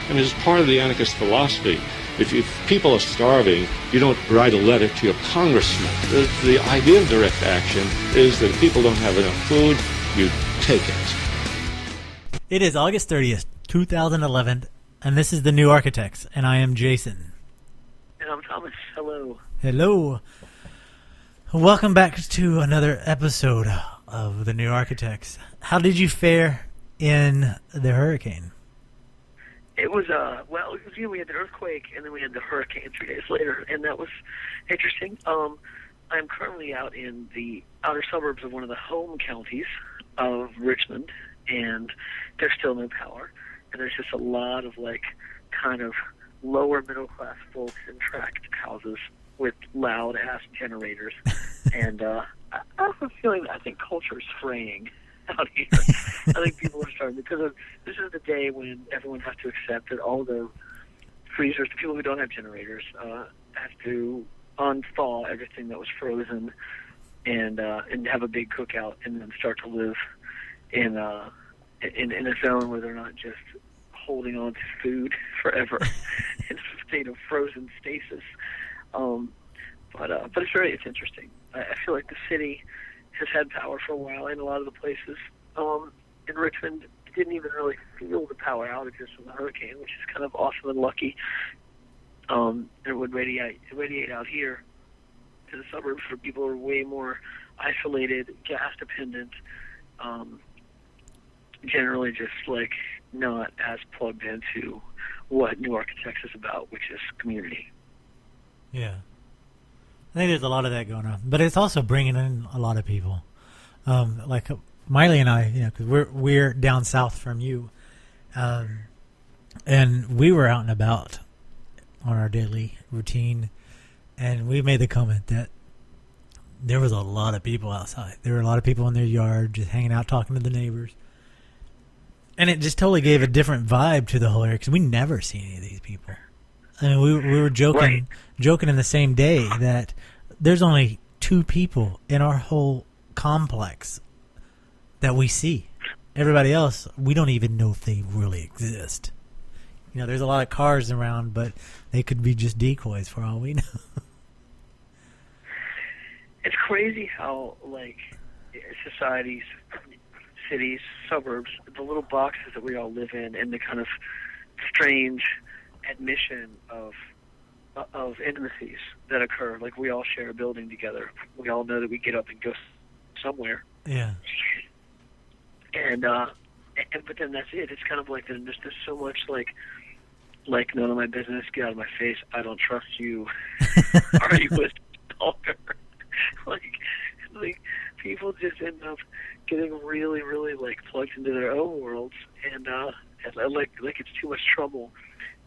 And it's part of the anarchist philosophy. If people are starving, you don't write a letter to your congressman. The idea of direct action is that if people don't have enough food, you take it. It is August 30th, 2011, and this is The New Architects, and I am Jason. And I'm Thomas. Hello. Hello. Welcome back to another episode of The New Architects. How did you fare in the hurricane? It was, we had the earthquake, and then we had the hurricane 3 days later, and that was interesting. I'm currently out in the outer suburbs of one of the home counties of Richmond, and there's still no power, and there's just a lot of, kind of lower middle-class folks in tract houses with loud-ass generators, and I have a feeling that I think culture is fraying out here. I think people are starting, because this is the day when everyone has to accept that all the freezers, the people who don't have generators, have to unthaw everything that was frozen and have a big cookout and then start to live in a zone where they're not just holding on to food forever in a state of frozen stasis. But it's interesting. I feel like the city has had power for a while, and a lot of the places in Richmond didn't even really feel the power outages from the hurricane, which is kind of awesome and lucky. It would radiate out here to the suburbs where people are way more isolated, gas dependent, generally just not as plugged into what New Architects is about, which is community. Yeah. I think there's a lot of that going on, but it's also bringing in a lot of people. Like Miley and I, because we're down south from you, and we were out and about on our daily routine, and we made the comment that there was a lot of people outside. There were a lot of people in their yard just hanging out, talking to the neighbors, and it just totally gave a different vibe to the whole area because we never see any of these people. I mean, we were joking in the same day that there's only 2 people in our whole complex that we see. Everybody else, we don't even know if they really exist. There's a lot of cars around, but they could be just decoys for all we know. It's crazy how, societies, cities, suburbs, the little boxes that we all live in, and the kind of strange admission of intimacies that occur. Like, we all share a building together. We all know that we get up and go somewhere. Yeah. And but then that's it. It's kind of like there's so much like none of my business, get out of my face, I don't trust you, are you a stalker? like people just end up getting really, really plugged into their own worlds, and it's too much trouble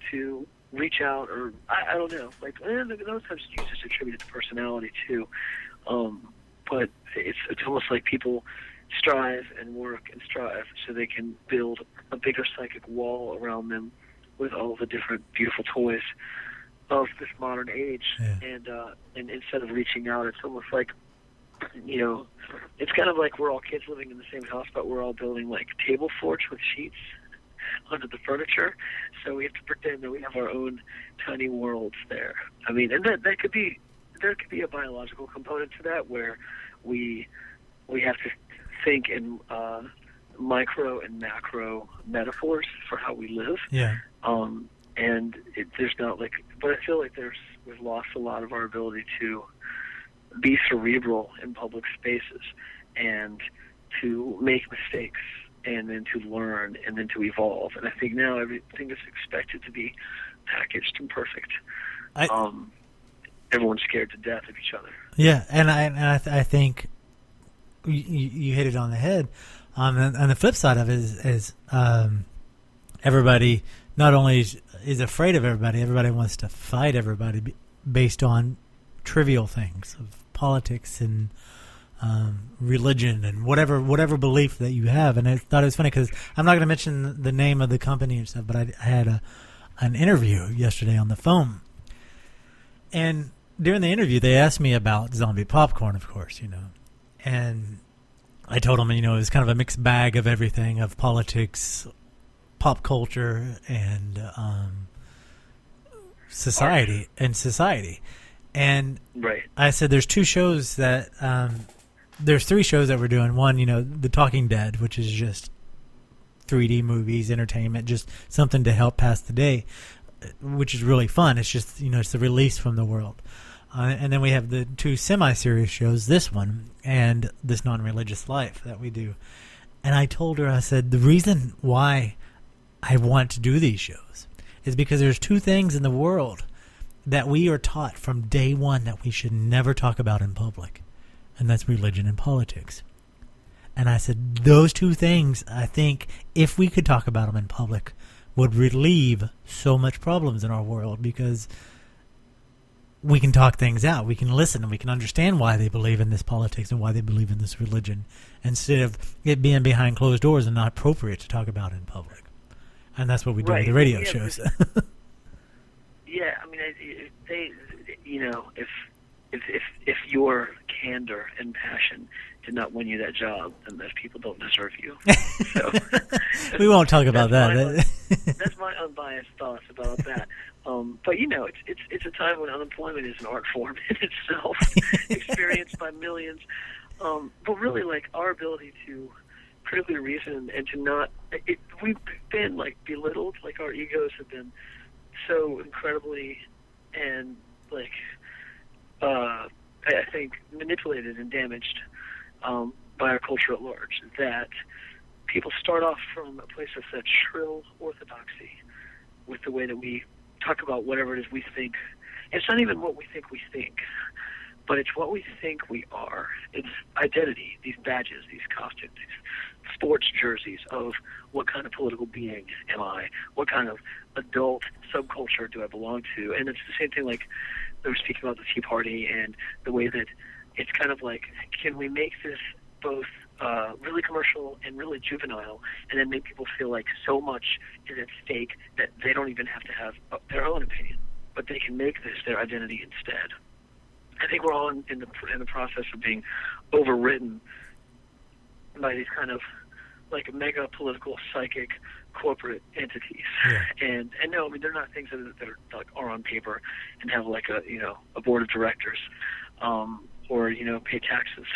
to reach out, or I don't know. Those times it's just attributed to personality too. But it's almost like people strive and work and strive so they can build a bigger psychic wall around them with all the different beautiful toys of this modern age. Yeah. And instead of reaching out, it's almost like, it's kind of like we're all kids living in the same house, but we're all building table forts with sheets under the furniture, so we have to pretend that we have our own tiny worlds there. I mean, and there could be a biological component to that, where we have to think in micro and macro metaphors for how we live. Yeah. And there's not but I feel like we've lost a lot of our ability to be cerebral in public spaces and to make mistakes, and then to learn, and then to evolve. And I think now everything is expected to be packaged and perfect. Everyone's scared to death of each other. Yeah, and I think you hit it on the head. On the flip side of it is everybody not only is afraid of everybody wants to fight everybody based on trivial things of politics and religion and whatever belief that you have. And I thought it was funny because I'm not going to mention the name of the company and stuff, but I had an interview yesterday on the phone, and during the interview they asked me about zombie popcorn, of course, and I told them, it was kind of a mixed bag of everything, of politics, pop culture and society. And Right. I said there's two shows that there's three shows that we're doing. One, The Talking Dead, which is just 3D movies, entertainment, just something to help pass the day, which is really fun. It's just, it's the release from the world. And then we have the two semi-serious shows, this one and this non-religious life that we do. And I told her, I said, the reason why I want to do these shows is because there's two things in the world that we are taught from day one that we should never talk about in public, and that's religion and politics. And I said, those two things, I think, if we could talk about them in public, would relieve so much problems in our world, because we can talk things out. We can listen and we can understand why they believe in this politics and why they believe in this religion, instead of it being behind closed doors and not appropriate to talk about in public. And that's what we do with the radio shows. Yeah, I mean, if your candor and passion did not win you that job, then those people don't deserve you. So we won't talk about that. That's my unbiased thoughts about that. But it's a time when unemployment is an art form in itself, experienced by millions. But really, like, our ability to critically reason and to not, we've been belittled. Like, our egos have been so incredibly and I think manipulated and damaged by our culture at large, that people start off from a place of such shrill orthodoxy with the way that we talk about whatever it is we think. It's not even what we think, but it's what we think we are. It's identity, these badges, these costumes, these sports jerseys of what kind of political being am I? What kind of adult subculture do I belong to? And it's the same thing, like they were speaking about the Tea Party and the way that it's kind of like, can we make this both really commercial and really juvenile, and then make people feel like so much is at stake that they don't even have to have their own opinion, but they can make this their identity instead. I think we're all in the process of being overwritten by these kind of like mega political, psychic, corporate entities. Yeah. And no, I mean, they're not things that are on paper and have like a board of directors, or pay taxes,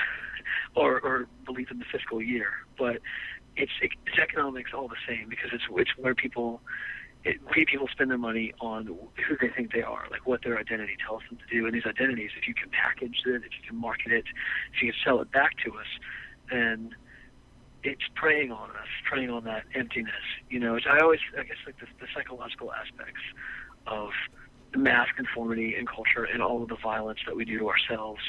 or believe in the fiscal year. But it's economics all the same, because it's where people spend their money on who they think they are, like what their identity tells them to do. And these identities, if you can package it, if you can market it, if you can sell it back to us, then it's preying on us, preying on that emptiness. I guess like the psychological aspects of mass conformity and culture and all of the violence that we do to ourselves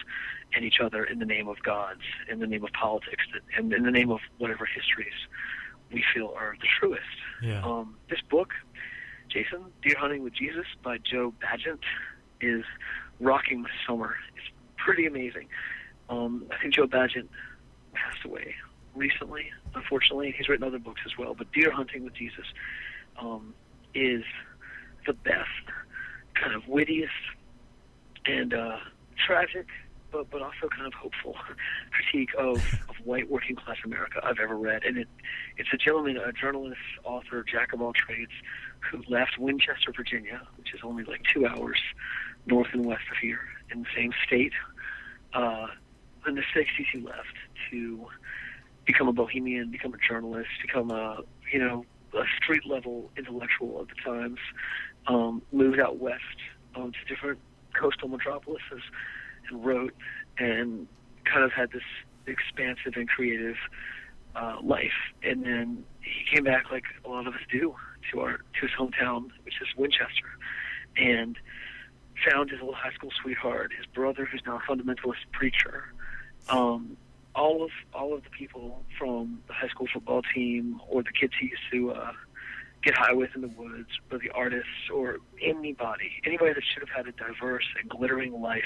and each other in the name of gods, in the name of politics, and in the name of whatever histories we feel are the truest. Yeah. This book, Jason, Deer Hunting with Jesus by Joe Badgent, is rocking the summer. It's pretty amazing. I think Joe Badgent passed away recently, unfortunately. He's written other books as well, but Deer Hunting with Jesus is the best, kind of wittiest and tragic, but also kind of hopeful critique of white working class America I've ever read. And it's a gentleman, a journalist, author, jack of all trades, who left Winchester, Virginia, which is only like 2 hours north and west of here in the same state. In the 60s, he left to become a bohemian, become a journalist, become a street-level intellectual at the times, moved out west to different coastal metropolises and wrote and kind of had this expansive and creative life. And then he came back, like a lot of us do, to his hometown, which is Winchester, and found his little high school sweetheart, his brother, who's now a fundamentalist preacher, all of the people from the high school football team, or the kids he used to get high with in the woods, or the artists, or anybody that should have had a diverse and glittering life,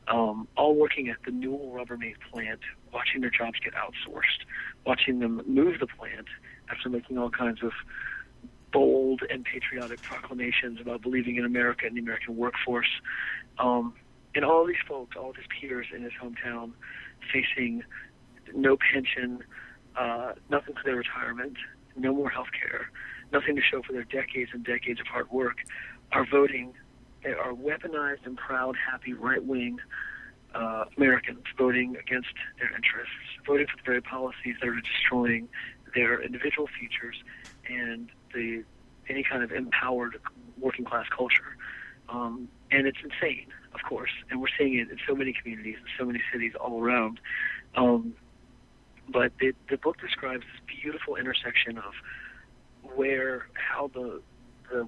all working at the Newell Rubbermaid plant, watching their jobs get outsourced, watching them move the plant after making all kinds of bold and patriotic proclamations about believing in America and the American workforce. And all these folks, all of his peers in his hometown, facing no pension, nothing for their retirement, no more health care, nothing to show for their decades and decades of hard work, are voting. They are weaponized and proud, happy, right-wing Americans voting against their interests, voting for the very policies that are destroying their individual futures and any kind of empowered working-class culture. And it's insane, of course, and we're seeing it in so many communities and so many cities all around. But the book describes this beautiful intersection of how the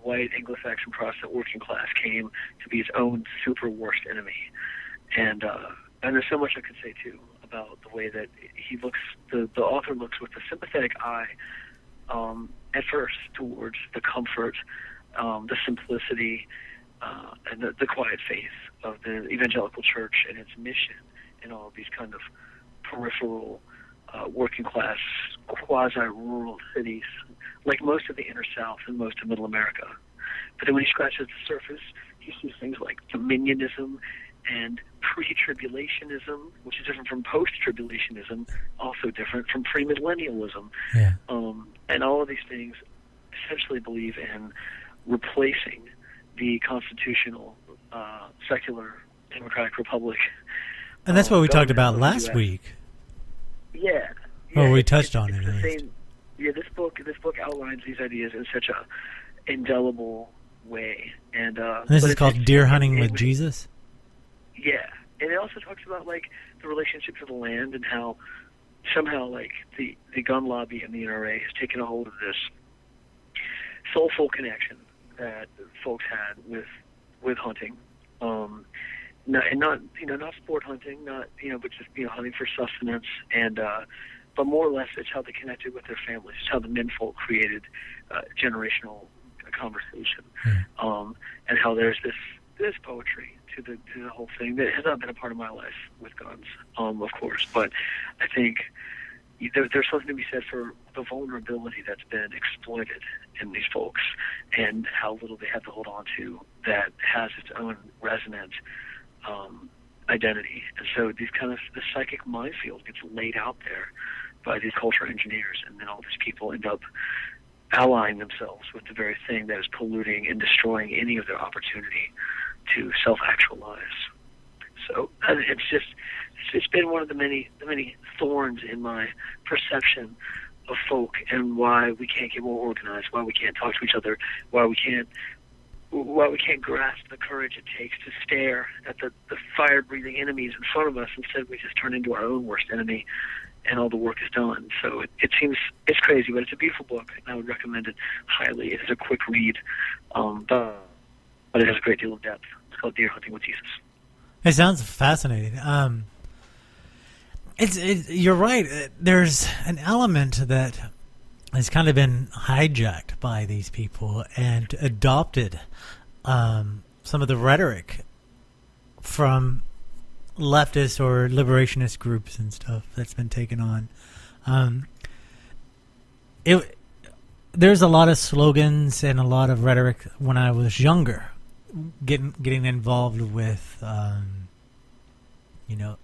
white Anglo-Saxon Protestant working class came to be its own super worst enemy. And there's so much I could say, too, about the way that the author looks with a sympathetic eye at first towards the comfort, the simplicity, and the quiet faith of the evangelical church and its mission in all of these kind of peripheral, working-class, quasi-rural cities, like most of the inner South and most of Middle America. But then when he scratches the surface, he sees things like dominionism and pre-tribulationism, which is different from post-tribulationism, also different from premillennialism. Yeah. And all of these things essentially believe in replacing the constitutional, secular, democratic republic. And that's what we talked about last week. Yeah. Well, we touched on it. The same. Yeah, this book outlines these ideas in such a indelible way. And this is called Deer Hunting with Jesus? Yeah. And it also talks about, like, the relationship to the land and how somehow, like, the gun lobby and the NRA has taken a hold of this soulful connection that folks had with hunting. Not sport hunting, but just hunting for sustenance, and but more or less it's how they connected with their families. It's how the menfolk created generational conversation, and how there's this poetry to the whole thing that has not been a part of my life with guns, of course, but I think there's something to be said for the vulnerability that's been exploited in these folks and how little they have to hold on to that has its own resonant identity. And so the psychic minefield gets laid out there by these culture engineers, and then all these people end up allying themselves with the very thing that is polluting and destroying any of their opportunity to self-actualize. So it's been one of the many thorns in my perception of folk and why we can't get more organized, why we can't talk to each other, why we can't grasp the courage it takes to stare at the fire-breathing enemies in front of us. Instead, we just turn into our own worst enemy, and all the work is done. So it's crazy, but it's a beautiful book, and I would recommend it highly. It is a quick read, but it has a great deal of depth. It's called Deer Hunting with Jesus. It sounds fascinating. You're right. There's an element that has kind of been hijacked by these people and adopted some of the rhetoric from leftist or liberationist groups and stuff that's been taken on. There's a lot of slogans and a lot of rhetoric when I was younger, getting involved with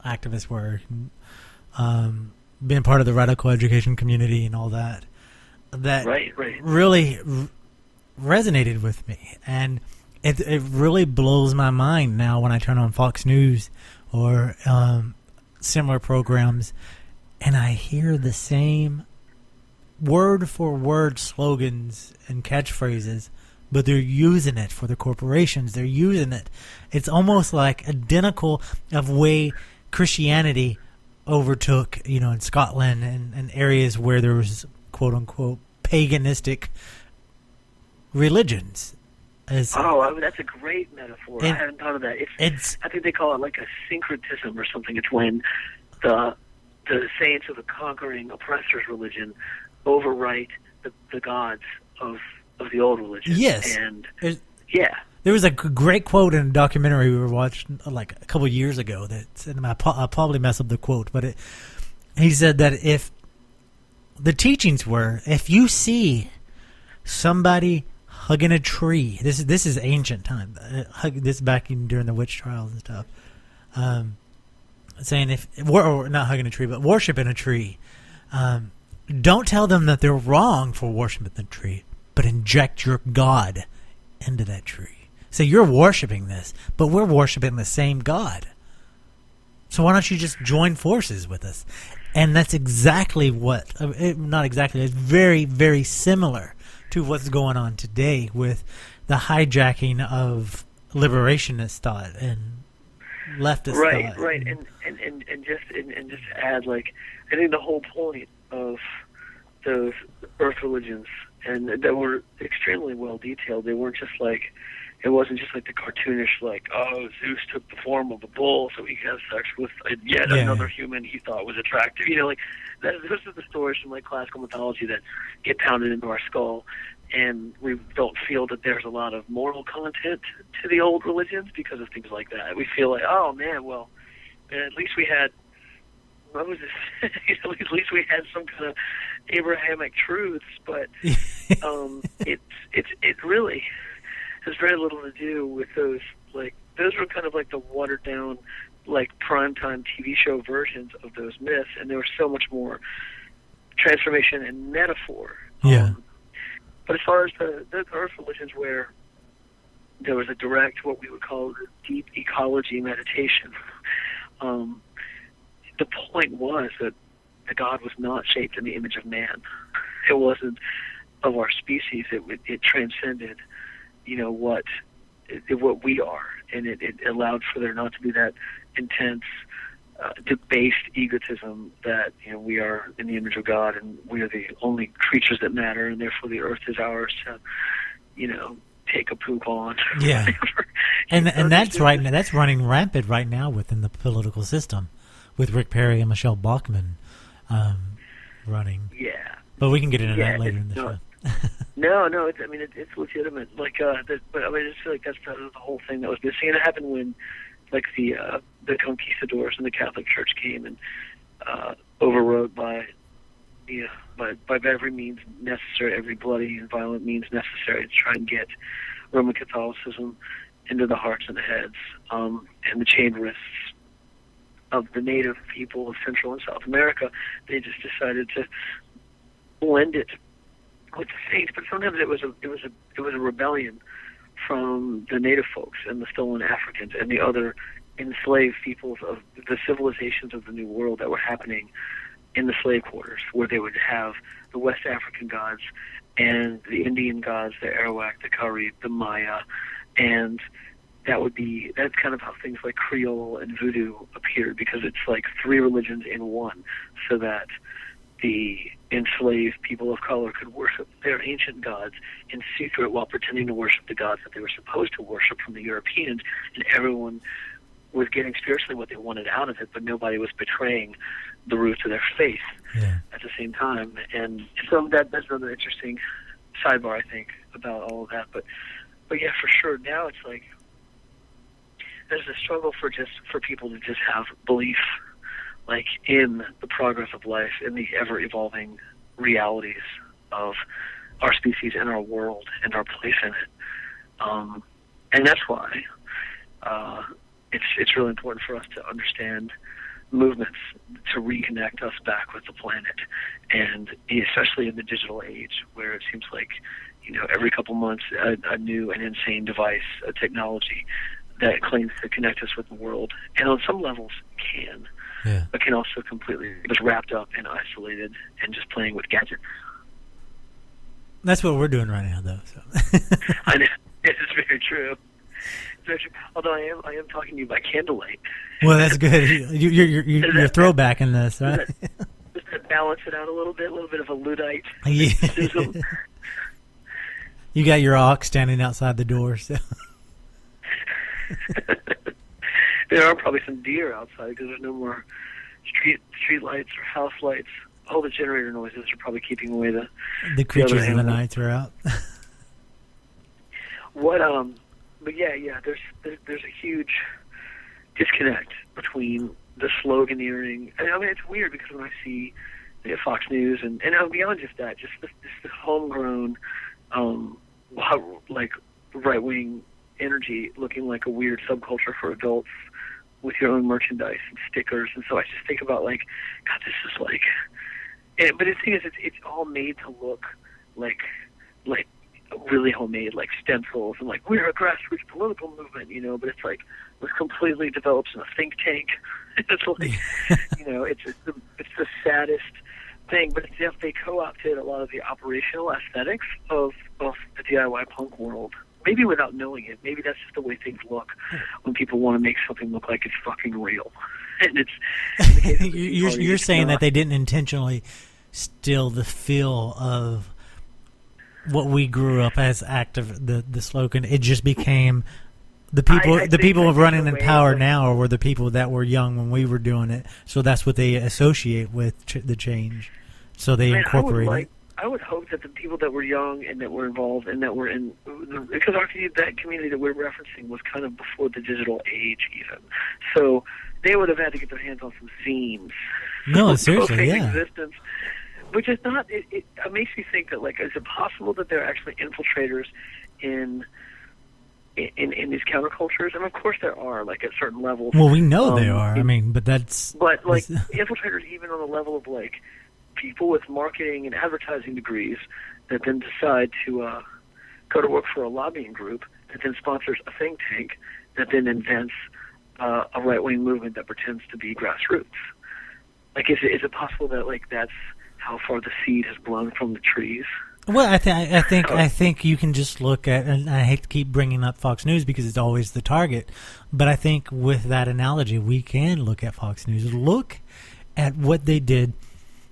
activist work, being part of the radical education community and all that. That right. really resonated with me, and it really blows my mind now when I turn on Fox News or similar programs, and I hear the same word-for-word slogans and catchphrases, but they're using it for the corporations. They're using it. It's almost like identical of way Christianity overtook, in Scotland and areas where there was quote-unquote paganistic religions. That's a great metaphor. I hadn't thought of that. I think they call it like a syncretism or something. It's when the saints of the conquering oppressor's religion overwrite the gods of the old religion. Yes. And there was a great quote in a documentary we were watching like a couple of years ago I'll probably mess up the quote, but he said that if the teachings were, if you see somebody hugging a tree, this is ancient time, this back during the witch trials and stuff, saying or not hugging a tree, but worshiping a tree, don't tell them that they're wrong for worshiping the tree. but inject your God into that tree. So you're worshiping this, but we're worshiping the same God. So why don't you just join forces with us? And that's exactly what, not exactly, it's very, very similar to what's going on today with the hijacking of liberationist thought and leftist thought. Right, and just to add, like, I think the whole point of those earth religions, and that were extremely well detailed. They weren't just like, it wasn't just like the cartoonish, like, oh, Zeus took the form of a bull so he could have sex with yet another human he thought was attractive. You know, like, those are the stories from, like, classical mythology that get pounded into our skull, and we don't feel that there's a lot of moral content to the old religions because of things like that. We feel like, oh, man, well, at least we had, what was this? At least we had some kind of Abrahamic truths, but it really has very little to do with those. Like, those were kind of like the watered down, like, primetime TV show versions of those myths, and there was so much more transformation and metaphor. Yeah. But as far as the earth religions, where there was a direct, what we would call deep ecology meditation, the point was that the God was not shaped in the image of man. It wasn't of our species. It transcended, you know, what we are, and it allowed for there not to be that intense, debased egotism that, you know, we are in the image of God and we are the only creatures that matter, and therefore the earth is ours to, you know, take a poop on. Yeah, and that's right. That's running rampant right now within the political system, with Rick Perry and Michelle Bachmann running. Yeah, but we can get into that later in the show. No. It's legitimate. Like, but I just feel like that's the whole thing that was missing. And it happened when, like, the conquistadors and the Catholic Church came and overrode by every means necessary, every bloody and violent means necessary to try and get Roman Catholicism into the hearts and the heads, and the chain wrists of the native people of Central and South America. They just decided to blend it with the saints, but sometimes it was a rebellion from the native folks and the stolen Africans and the other enslaved peoples of the civilizations of the New World that were happening in the slave quarters, where they would have the West African gods and the Indian gods, the Arawak, the Carib, the Maya, and that's kind of how things like Creole and Voodoo appeared, because it's like three religions in one, so that the enslaved people of color could worship their ancient gods in secret while pretending to worship the gods that they were supposed to worship from the Europeans, and everyone was getting spiritually what they wanted out of it, but nobody was betraying the roots of their faith at the same time. And so that's another interesting sidebar, I think, about all of that. But yeah, for sure, now it's like there's a struggle for people to just have belief, like, in the progress of life, in the ever-evolving realities of our species and our world and our place in it. And that's why it's really important for us to understand movements to reconnect us back with the planet, and especially in the digital age, where it seems like, you know, every couple months a new and insane device, a technology that claims to connect us with the world, and on some levels can, but can also completely just wrapped up and isolated and just playing with gadgets. That's what we're doing right now, though. So. I know. It's very true. Although I am talking to you by candlelight. Well, that's good. You're throwbacking this, right? Does that balance it out a little bit of a Luddite. Yeah. You got your ox standing outside the door, so. There are probably some deer outside because there's no more street lights or house lights. All the generator noises are probably keeping away the creatures of the night are out. But yeah, there's a huge disconnect between the sloganeering. I mean, it's weird because when I see Fox News and beyond just that, just this homegrown, like, right-wing energy looking like a weird subculture for adults with your own merchandise and stickers. And so I just think about, like, God, this is like... but the thing is, it's all made to look like really homemade, like stencils and like we're a grassroots political movement, you know. But it's like it was completely developed in a think tank. It's like you know, it's the saddest thing. But it's if they co-opted a lot of the operational aesthetics of the DIY punk world. Maybe without knowing it. Maybe that's just the way things look when people want to make something look like it's fucking real. And it's in the case of the Tea Party, you're it's saying not. that they didn't intentionally steal the feel of what we grew up as active the slogan. It just became the people. I The think people that's running the in way power that- now were the people that were young when we were doing it. So that's what they associate with the change. So they incorporate it. I would hope that the people that were young and that were involved and that were in, because that community that we're referencing was kind of before the digital age even. So they would have had to get their hands on some zines. No, seriously, yeah. Existence, which is not, it makes me think that, like, is it possible that they're actually infiltrators in these countercultures? And of course there are, like, at certain levels. Well, we know they are. I mean, but that's... But, like, infiltrators even on the level of, like, people with marketing and advertising degrees that then decide to go to work for a lobbying group that then sponsors a think tank that then invents a right-wing movement that pretends to be grassroots. Like, is it possible that, like, that's how far the seed has blown from the trees? Well, I think you can just look at, and I hate to keep bringing up Fox News because it's always the target, but I think with that analogy, we can look at Fox News. Look at what they did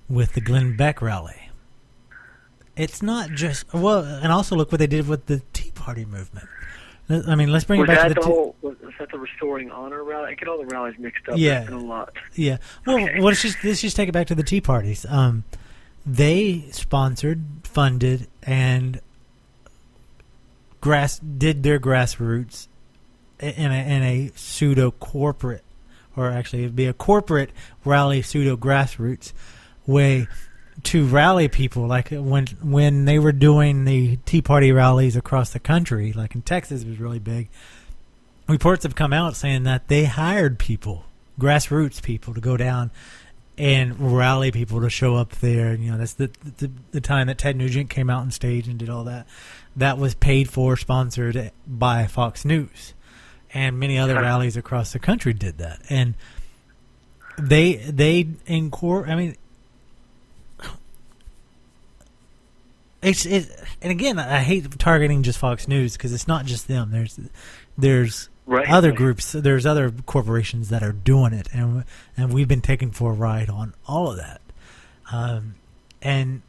with the Glenn Beck rally. It's not just, well, and also look what they did with the Tea Party movement. I mean, let's bring it back to was that the Restoring Honor rally? I get all the rallies mixed up. Yeah. There's been a lot. Yeah. Well, Okay. let's just take it back to the Tea Parties. They sponsored, funded, and did their grassroots in a pseudo corporate, or actually it'd be a corporate rally, pseudo grassroots way to rally people. Like when they were doing the Tea Party rallies across the country, like in Texas, it was really big. Reports have come out saying that they hired people, grassroots people, to go down and rally people to show up there. You know, that's the time that Ted Nugent came out on stage and did all that. That was paid for, sponsored by Fox News, and many other rallies across the country did that. And they I mean, and again, I hate targeting just Fox News because it's not just them. There's other groups, there's other corporations that are doing it, and we've been taken for a ride on all of that. And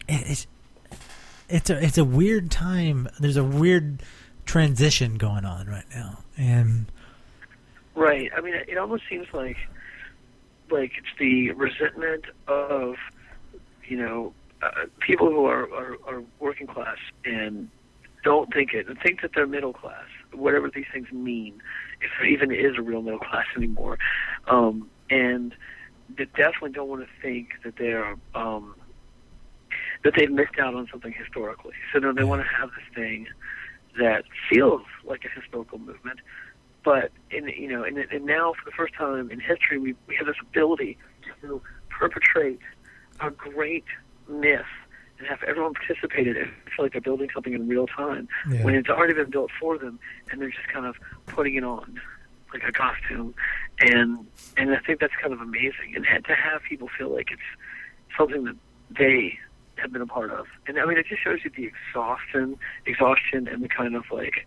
it's a weird time. There's a weird transition going on right now, and right. I mean, it almost seems like it's the resentment of, you know, people who are working class and don't think that they're middle class, whatever these things mean, if there even is a real middle class anymore, and they definitely don't want to think that they're that they've missed out on something historically. So they want to have this thing that feels like a historical movement, but and now for the first time in history, we have this ability to perpetrate a great myth and have everyone participate in it. I feel like they're building something in real time when it's already been built for them, and they're just kind of putting it on like a costume. And I think that's kind of amazing. And to have people feel like it's something that they have been a part of. And I mean, it just shows you the exhaustion and the kind of like,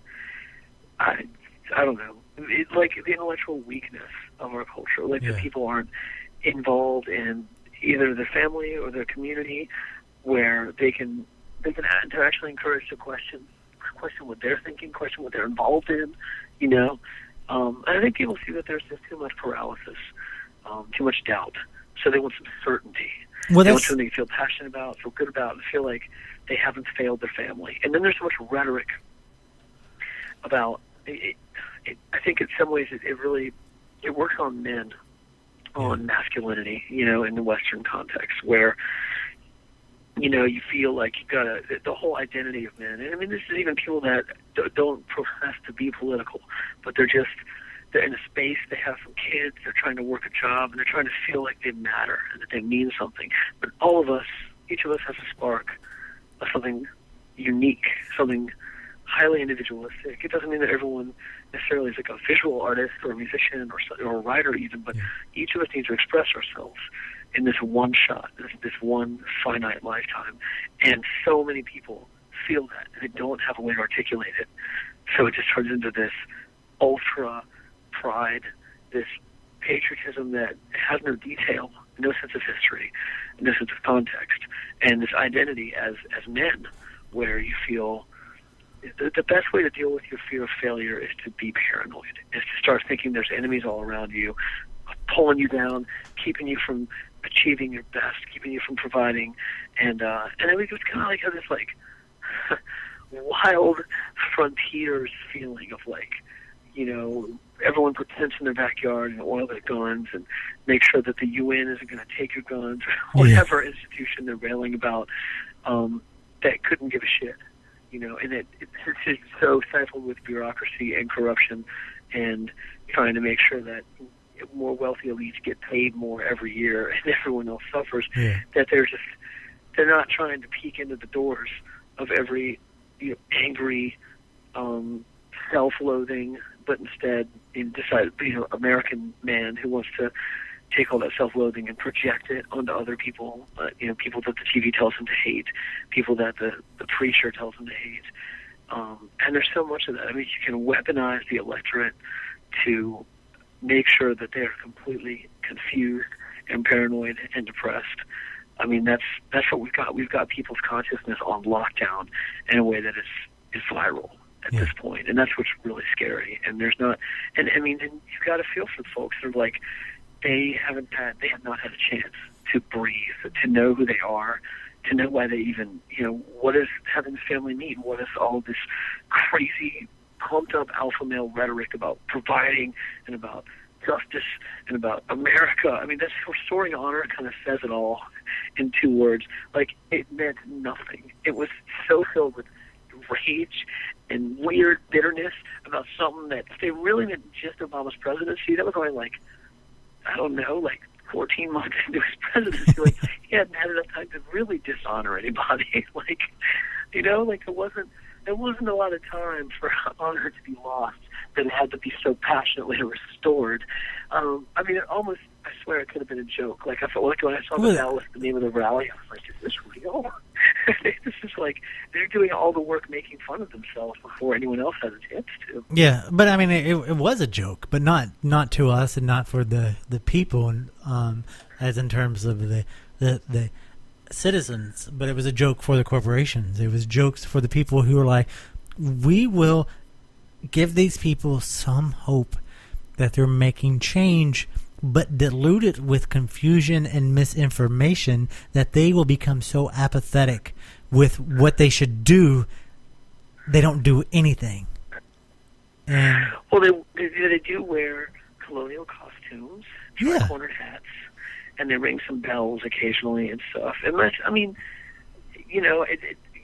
I don't know, like the intellectual weakness of our culture. Like that people aren't involved in either their family or their community, where they're actually encouraged to question what they're thinking, question what they're involved in, you know. And I think people see that there's just too much paralysis, too much doubt. So they want some certainty. Well, they want something to feel passionate about, feel good about, and feel like they haven't failed their family. And then there's so much rhetoric about it. I think in some ways it works on men, on masculinity, you know, in the Western context, where, you know, you feel like you've got the whole identity of men. And I mean, this is even people that don't profess to be political, but they're in a space, they have some kids, they're trying to work a job, and they're trying to feel like they matter and that they mean something. But all of us, each of us has a spark of something, unique, something highly individualistic. It doesn't mean that everyone necessarily is like a visual artist or a musician or a writer even, but each of us needs to express ourselves in this one shot, this one finite lifetime. And so many people feel that, and they don't have a way to articulate it. So it just turns into this ultra pride, this patriotism that has no detail, no sense of history, no sense of context, and this identity as men, where you feel the best way to deal with your fear of failure is to be paranoid, is to start thinking there's enemies all around you, pulling you down, keeping you from achieving your best, keeping you from providing, and then we just kind of like have this like wild frontiers feeling of like, you know, everyone puts tents in their backyard and oil their guns and make sure that the UN isn't going to take your guns or whatever institution they're railing about that couldn't give a shit, you know, and it's just so stifled with bureaucracy and corruption and trying to make sure that more wealthy elites get paid more every year and everyone else suffers, that they're not trying to peek into the doors of every, you know, angry, self-loathing, but instead decide, you know, American man who wants to take all that self-loathing and project it onto other people, you know, people that the TV tells him to hate, people that the preacher tells him to hate. And there's so much of that. I mean, you can weaponize the electorate to make sure that they're completely confused and paranoid and depressed. I mean, that's what we've got. We've got people's consciousness on lockdown in a way that is viral at this point, and that's what's really scary. And there's not, and I mean, and you've got to feel for the folks that are like, they have not had a chance to breathe, to know who they are, to know why they even, you know, what does having a family mean? What is all this crazy, pumped up alpha male rhetoric about providing and about justice and about America? I mean, that's restoring honor. Kind of says it all in two words. Like, it meant nothing. It was so filled with rage and weird bitterness about something that if they really meant just Obama's presidency, that was only like, I don't know, like 14 months into his presidency. Like, he hadn't had enough time to really dishonor anybody. Like, you know, like there wasn't a lot of time for honor to be lost that it had to be so passionately restored. I mean, it almost, I swear it could have been a joke. Like, I felt like when I saw the ballot, the name of the rally, I was like, is this real? This is like, they're doing all the work making fun of themselves before anyone else has a chance to. Yeah, but I mean, it was a joke, but not to us and not for the people, as in terms of the citizens, but it was a joke for the corporations. It was jokes for the people who were like, we will give these people some hope that they're making change, but dilute it with confusion and misinformation that they will become so apathetic with what they should do, they don't do anything. And well, they do wear colonial costumes, tri-cornered hats, and they ring some bells occasionally and stuff. And that's, I mean, you know,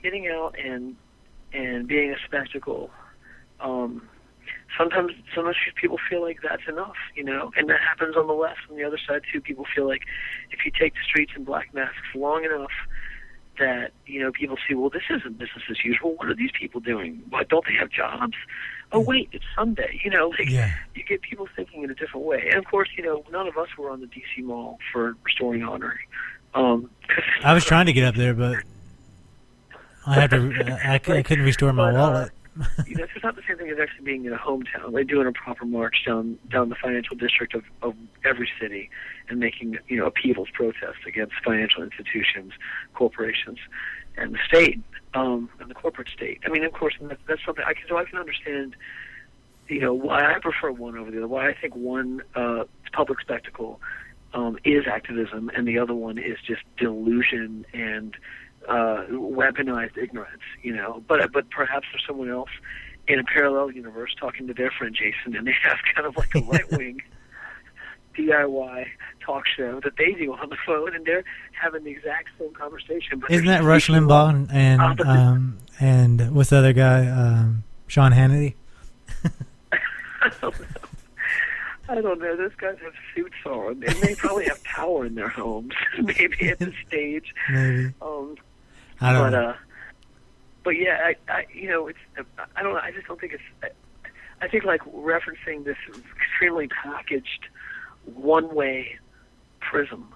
getting out and being a spectacle. Sometimes people feel like that's enough, you know, and that happens on the left. On the other side too, people feel like if you take the streets in black masks long enough, that, you know, people see, well, this isn't business as usual. What are these people doing? Why don't they have jobs? Oh, wait, it's Sunday. You know, like, you get people thinking in a different way. And, of course, you know, none of us were on the D.C. Mall for restoring honor. I was trying to get up there, but I couldn't restore my wallet. You know, it's not the same thing as actually being in a hometown. They're doing a proper march down the financial district of every city and making, you know, a people's protest against financial institutions, corporations, and the state, and the corporate state. I mean, of course, that's something I can understand, you know, why I prefer one over the other, why I think one public spectacle is activism and the other one is just delusion and weaponized ignorance, you know, but perhaps there's someone else in a parallel universe talking to their friend Jason, and they have kind of like a right-wing DIY talk show that they do on the phone, and they're having the exact same conversation. But isn't that Rush Limbaugh and what's the other guy, Sean Hannity? I don't know. Those guys have suits on, and they probably have power in their homes, maybe at the stage. Maybe. I don't know. but yeah, it's I don't know. I just don't think it's. I think like referencing this extremely packaged one-way prism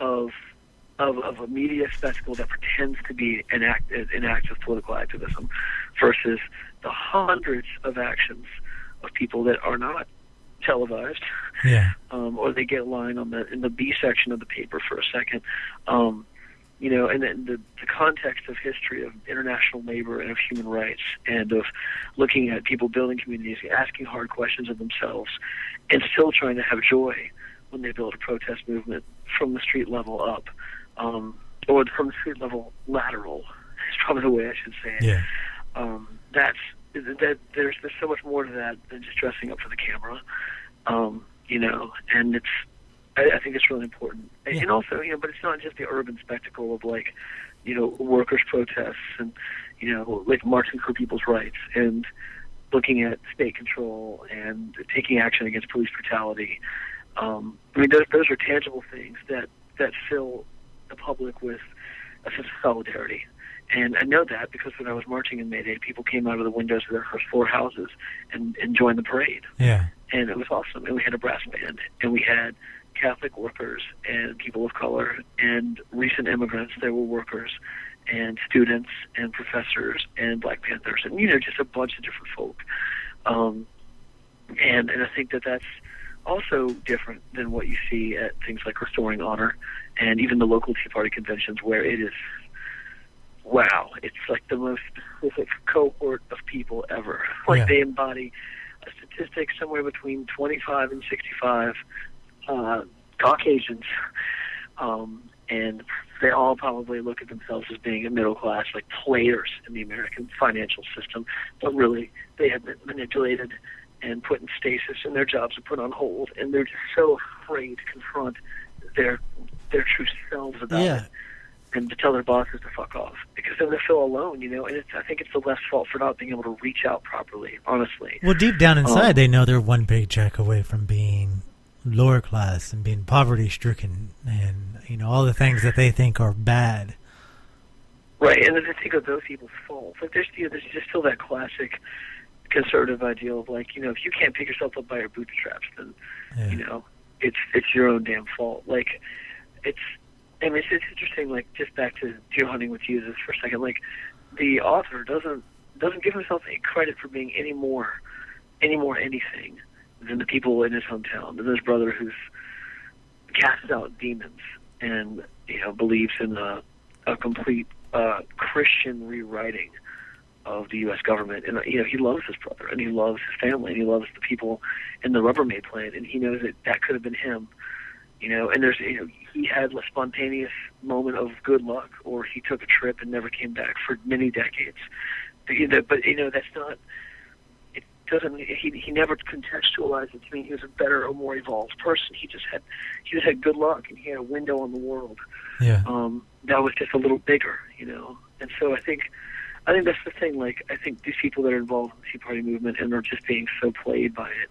of a media spectacle that pretends to be an act of political activism versus the hundreds of actions of people that are not televised, or they get a line in the B section of the paper for a second, and then the context of history of international labor and of human rights and of looking at people building communities, asking hard questions of themselves, and still trying to have joy when they build a protest movement from the street level up, or from the street level lateral, is probably the way I should say it. Yeah. There's so much more to that than just dressing up for the camera, and I think it's really important. Yeah. And also, but it's not just the urban spectacle of like, workers' protests and, like marching for people's rights and looking at state control and taking action against police brutality. Those are tangible things that fill the public with a sense of solidarity. And I know that because when I was marching in May Day, people came out of the windows of their first floor houses and joined the parade. Yeah. And it was awesome. And we had a brass band, and we had Catholic workers and people of color and recent immigrants. There were workers and students and professors and Black Panthers and, just a bunch of different folk. And I think that that's also different than what you see at things like Restoring Honor and even the local Tea Party conventions, where it is, wow, it's like the most specific cohort of people ever. Like they embody a statistic somewhere between 25 and 65 Caucasians, and they all probably look at themselves as being a middle class, like players in the American financial system, but really they have been manipulated and put in stasis, and their jobs are put on hold, and they're just so afraid to confront their true selves about it, and to tell their bosses to fuck off, because then they feel alone, and I think it's the less fault for not being able to reach out properly, honestly. Well, deep down inside, they know they're one paycheck away from being lower class and being poverty-stricken and, all the things that they think are bad. Right, and then to think of those people's faults. Like, there's just still that classic conservative ideal of, like, if you can't pick yourself up by your bootstraps, then, it's your own damn fault. Like, it's interesting, like, just back to deer hunting with Jesus for a second, like, the author doesn't give himself any credit for being any more anything than the people in his hometown, than his brother who's casts out demons and, believes in a complete Christian rewriting of the U.S. government. And, he loves his brother, and he loves his family, and he loves the people in the Rubbermaid plant, and he knows that could have been him. And there's, he had a spontaneous moment of good luck, or he took a trip and never came back for many decades. But that's not, it doesn't, he never contextualized it to mean he was a better or more evolved person. He just had good luck, and he had a window on the world. Yeah. That was just a little bigger, And so I think that's the thing. Like, I think these people that are involved in the Tea Party movement and are just being so played by it,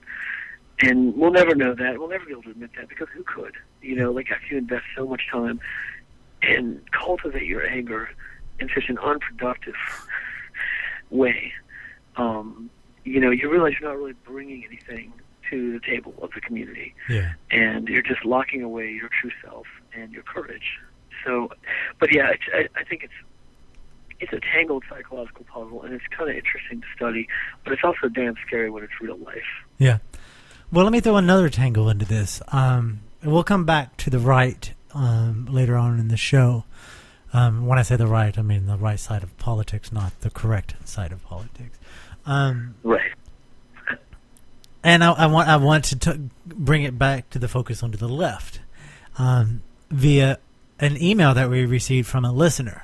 and we'll never know that. We'll never be able to admit that, because who could? Like, after you invest so much time and cultivate your anger in such an unproductive way, you realize you're not really bringing anything to the table of the community. Yeah. And you're just locking away your true self and your courage. So, but yeah, I think it's a tangled psychological puzzle, and it's kind of interesting to study, but it's also damn scary when it's real life. Yeah. Well, let me throw another tangle into this. We'll come back to the right later on in the show. When I say the right, I mean the right side of politics, not the correct side of politics. Right. And I want to bring it back to the focus onto the left via an email that we received from a listener.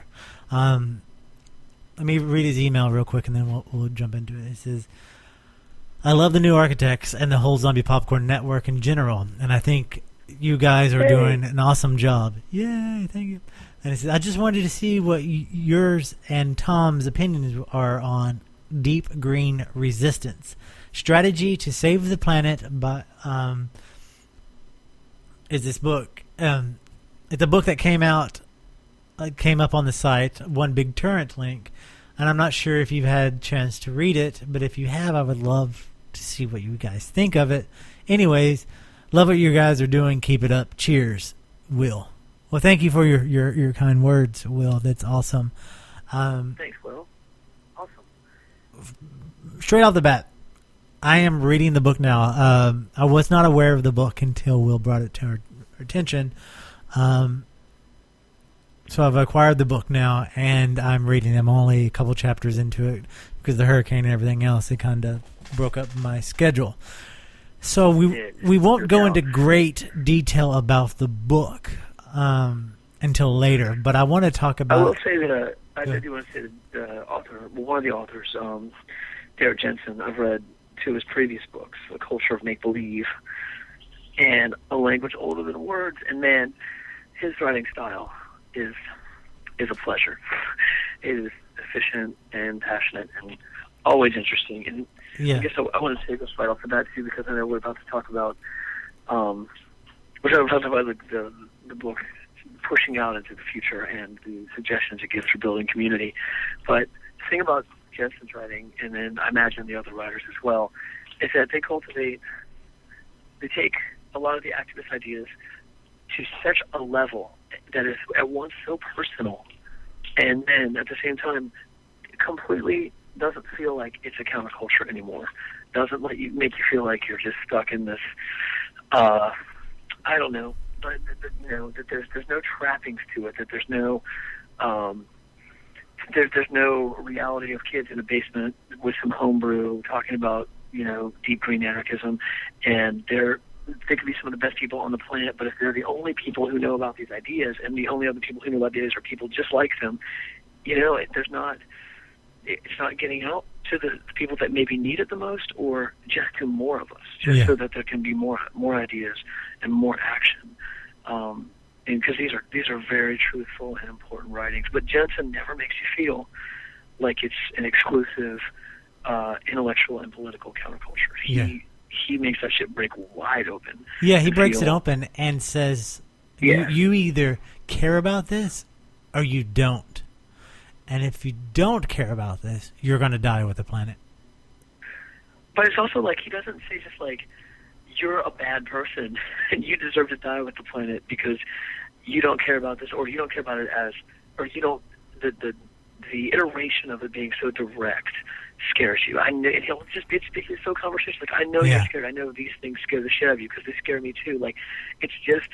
Let me read his email real quick, and then we'll jump into it. It says, I love the New Architects and the whole Zombie Popcorn Network in general, and I think you guys are doing an awesome job. Yay, thank you. And it says, I just wanted to see what yours and Tom's opinions are on Deep Green Resistance. Strategy to Save the Planet by, is this book. It's a book that came up on the site, One Big Torrent link. and I'm not sure if you've had a chance to read it, but if you have, I would love to see what you guys think of it. Anyways, love what you guys are doing. Keep it up. Cheers, Will. Well, thank you for your kind words, Will. That's awesome. Thanks, Will. Awesome. Straight off the bat, I am reading the book now. I was not aware of the book until Will brought it to our attention. So I've acquired the book now, and I'm reading. I'm only a couple chapters into it because of the hurricane and everything else. It kind of broke up my schedule. So we won't go into great detail about the book until later, but I want to talk about... I will say that I do want to say that the author, one of the authors, Derek Jensen, I've read two of his previous books, The Culture of Make-Believe and A Language Older Than Words, and man, his writing style is a pleasure. It is efficient and passionate and always interesting. And yeah. I guess I want to say this right off the bat too, because I know we're about to talk about, the book pushing out into the future and the suggestions it gives for building community. But the thing about Jensen's writing, and then I imagine the other writers as well, is that they take a lot of the activist ideas to such a level that is at once so personal, and then at the same time completely doesn't feel like it's a counterculture anymore. Doesn't make you feel like you're just stuck in this I don't know, but you know, that there's no trappings to it, that there's no there's no reality of kids in a basement with some homebrew talking about, you know, deep green anarchism, and they could be some of the best people on the planet, but if they're the only people who know about these ideas, and the only other people who know about ideas are people just like them, you know, it's not getting out to the people that maybe need it the most, or just to more of us, just so that there can be more ideas and more action. And because these are very truthful and important writings, but Jensen never makes you feel like it's an exclusive intellectual and political counterculture. He makes that shit break wide open. Yeah, he breaks it open and says, you either care about this or you don't. And if you don't care about this, you're going to die with the planet. But it's also like, he doesn't say just like, you're a bad person and you deserve to die with the planet because you don't care about this, or you don't care about it as, or you don't, the iteration of it being so direct scares you. I know, and he'll just be speaking so conversational. Like, I know you're scared. I know these things scare the shit out of you because they scare me too. Like, it's just,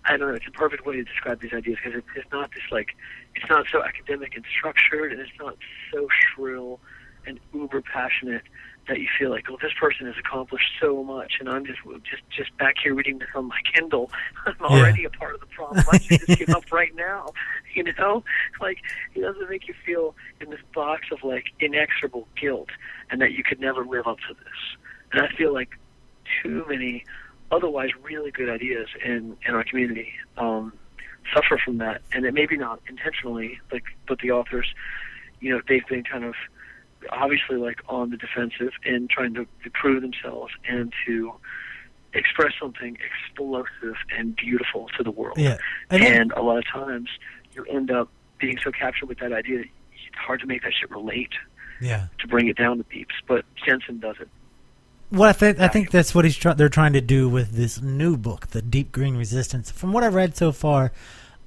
I don't know. It's a perfect way to describe these ideas because it's not this like, it's not so academic and structured, and it's not so shrill and uber passionate that you feel like, oh, this person has accomplished so much, and I'm just back here reading this on my Kindle. I'm already a part of the problem. I should just give up right now. You know, like, he doesn't make you feel in this box of like inexorable guilt, and that you could never live up to this. And I feel like too many otherwise really good ideas in our community suffer from that, and it maybe not intentionally, like, but the authors, you know, they've been kind of obviously like on the defensive and trying to prove themselves and to express something explosive and beautiful to the world. Yeah. And a lot of times you end up being so captured with that idea that it's hard to make that shit relate. Yeah. To bring it down to peeps, but Jensen does it. Well, I think that's what they're trying to do with this new book, The Deep Green Resistance. From what I've read so far,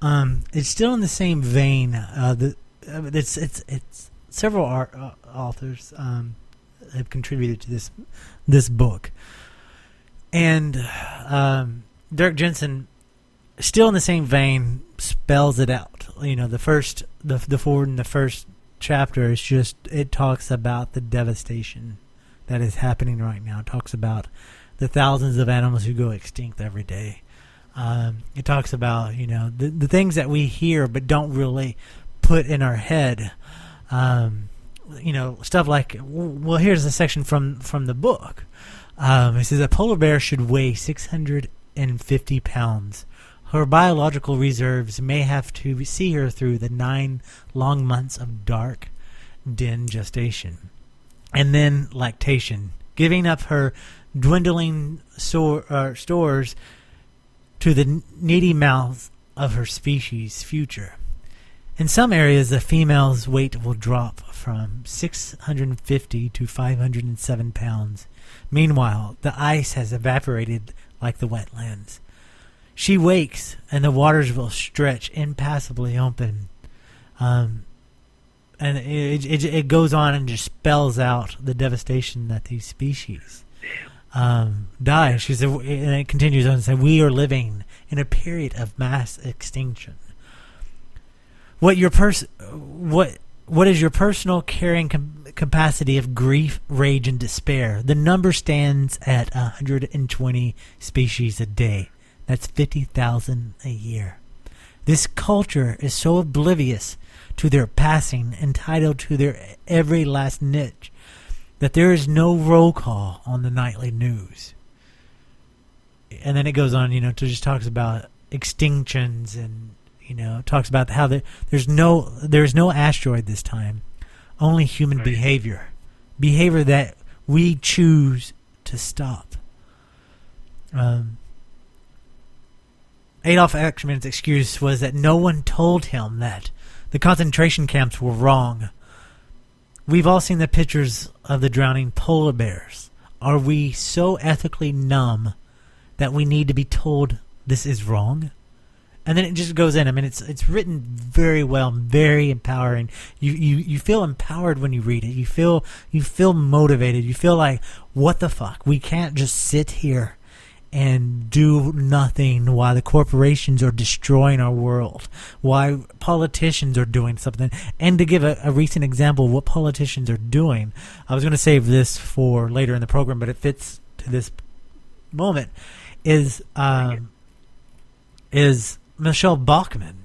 it's still in the same vein. It's several authors have contributed to this book, and Derek Jensen, still in the same vein, spells it out. You know, the forward in the first chapter is just, it talks about the devastation that is happening right now. It talks about the thousands of animals who go extinct every day. It talks about, you know, the things that we hear but don't really put in our head. You know, stuff like, well, here's a section from the book. It says a polar bear should weigh 650 pounds. Her biological reserves may have to see her through the 9 long months of dark den gestation, and then lactation, giving up her dwindling stores to the needy mouth of her species' future. In some areas, the female's weight will drop from 650 to 507 pounds. Meanwhile, the ice has evaporated like the wetlands. She wakes, and the waters will stretch impassably open. And it goes on and just spells out the devastation that these species die. She said, and it continues on to say, we are living in a period of mass extinction. What is your personal carrying capacity of grief, rage, and despair? The number stands at 120 species a day. That's 50,000 a year. This culture is so oblivious to their passing, entitled to their every last niche, that there is no roll call on the nightly news. And then it goes on, to just talks about extinctions and, talks about how there's no asteroid this time, only human behavior that we choose to stop. Adolf Eichmann's excuse was that no one told him that the concentration camps were wrong. We've all seen the pictures of the drowning polar bears. Are we so ethically numb that we need to be told this is wrong? And then it just goes in. I mean, it's written very well, very empowering. You feel empowered when you read it. You feel motivated. You feel like, what the fuck? We can't just sit here and do nothing while the corporations are destroying our world, why politicians are doing something. And to give a recent example of what politicians are doing, I was going to save this for later in the program, but it fits to this moment, is Michelle Bachmann.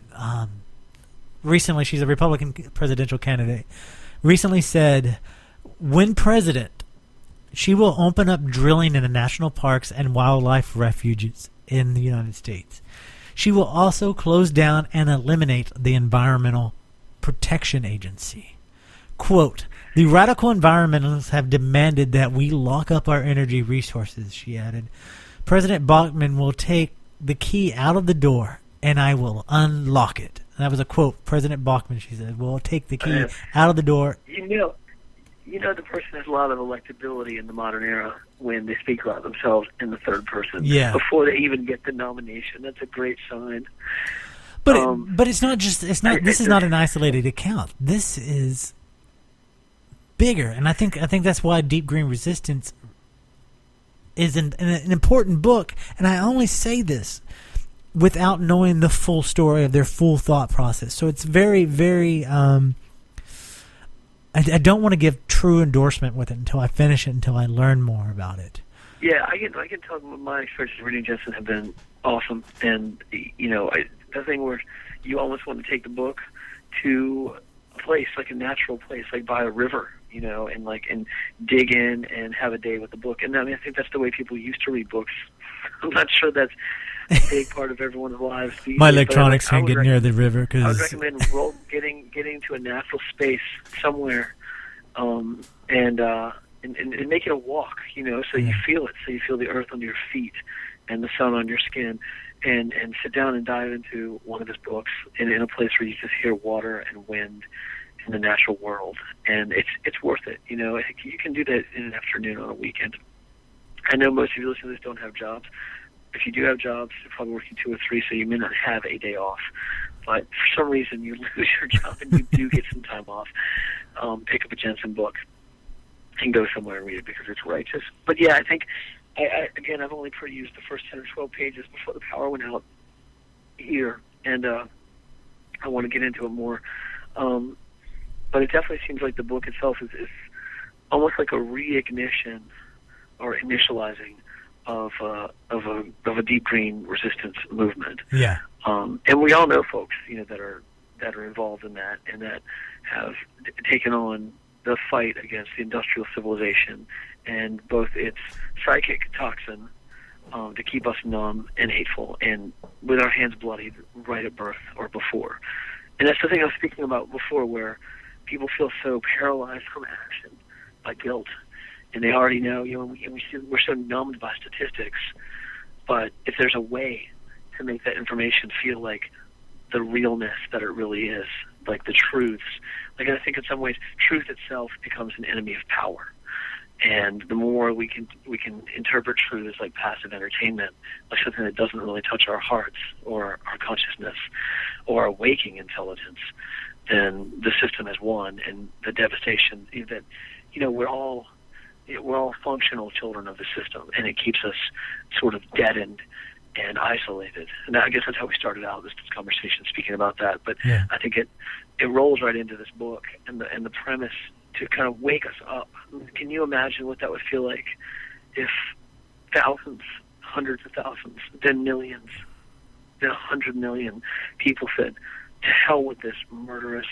Recently, she's a Republican presidential candidate, recently said, when president, she will open up drilling in the national parks and wildlife refuges in the United States. She will also close down and eliminate the Environmental Protection Agency. Quote, the radical environmentalists have demanded that we lock up our energy resources, she added. President Bachmann will take the key out of the door and I will unlock it. And that was a quote. President Bachmann, she said, will take the key out of the door. The person has a lot of electability in the modern era when they speak about themselves in the third person before they even get the nomination. That's a great sign. But it's not just this is not an isolated account. This is bigger, and I think that's why Deep Green Resistance is an important book. And I only say this without knowing the full story of their full thought process. So it's very, very. I don't want to give true endorsement with it until I finish it, until I learn more about it. Yeah, I can talk about my experiences reading Jensen have been awesome, and the thing where you almost want to take the book to a place, like a natural place, like by a river, and dig in and have a day with the book. And I think that's the way people used to read books. I'm not sure that's a big part of everyone's lives. My electronics can't get near the river because I would recommend getting to a natural space somewhere, and make it a walk. So you feel it. So you feel the earth under your feet and the sun on your skin, and sit down and dive into one of his books in a place where you just hear water and wind in the natural world, and it's worth it. You can do that in an afternoon on a weekend. I know most of you listeners don't have jobs. If you do have jobs, you're probably working 2 or 3, so you may not have a day off. But for some reason, you lose your job and you do get some time off. Pick up a Jensen book and go somewhere and read it because it's righteous. But yeah, I think, I've only perused the first 10 or 12 pages before the power went out here, and I want to get into it more. But it definitely seems like the book itself is almost like a reignition or initializing of a deep green resistance movement. Yeah. And we all know folks, that are involved in that and that have taken on the fight against the industrial civilization and both its psychic toxin to keep us numb and hateful and with our hands bloodied right at birth or before. And that's the thing I was speaking about before, where people feel so paralyzed from action by guilt. And they already know, we're so numbed by statistics. But if there's a way to make that information feel like the realness that it really is, like the truths. Like, I think in some ways, truth itself becomes an enemy of power. And the more we can interpret truth as like passive entertainment, like something that doesn't really touch our hearts or our consciousness or our waking intelligence, then the system has won, and the devastation that, you know, we're all functional children of the system, and it keeps us sort of deadened and isolated. And I guess that's how we started out this conversation, speaking about that. But Yeah. I think it rolls right into this book and the premise to kind of wake us up. Can you imagine what that would feel like if thousands, hundreds of thousands, then millions, then 100 million people said, to hell with this murderous,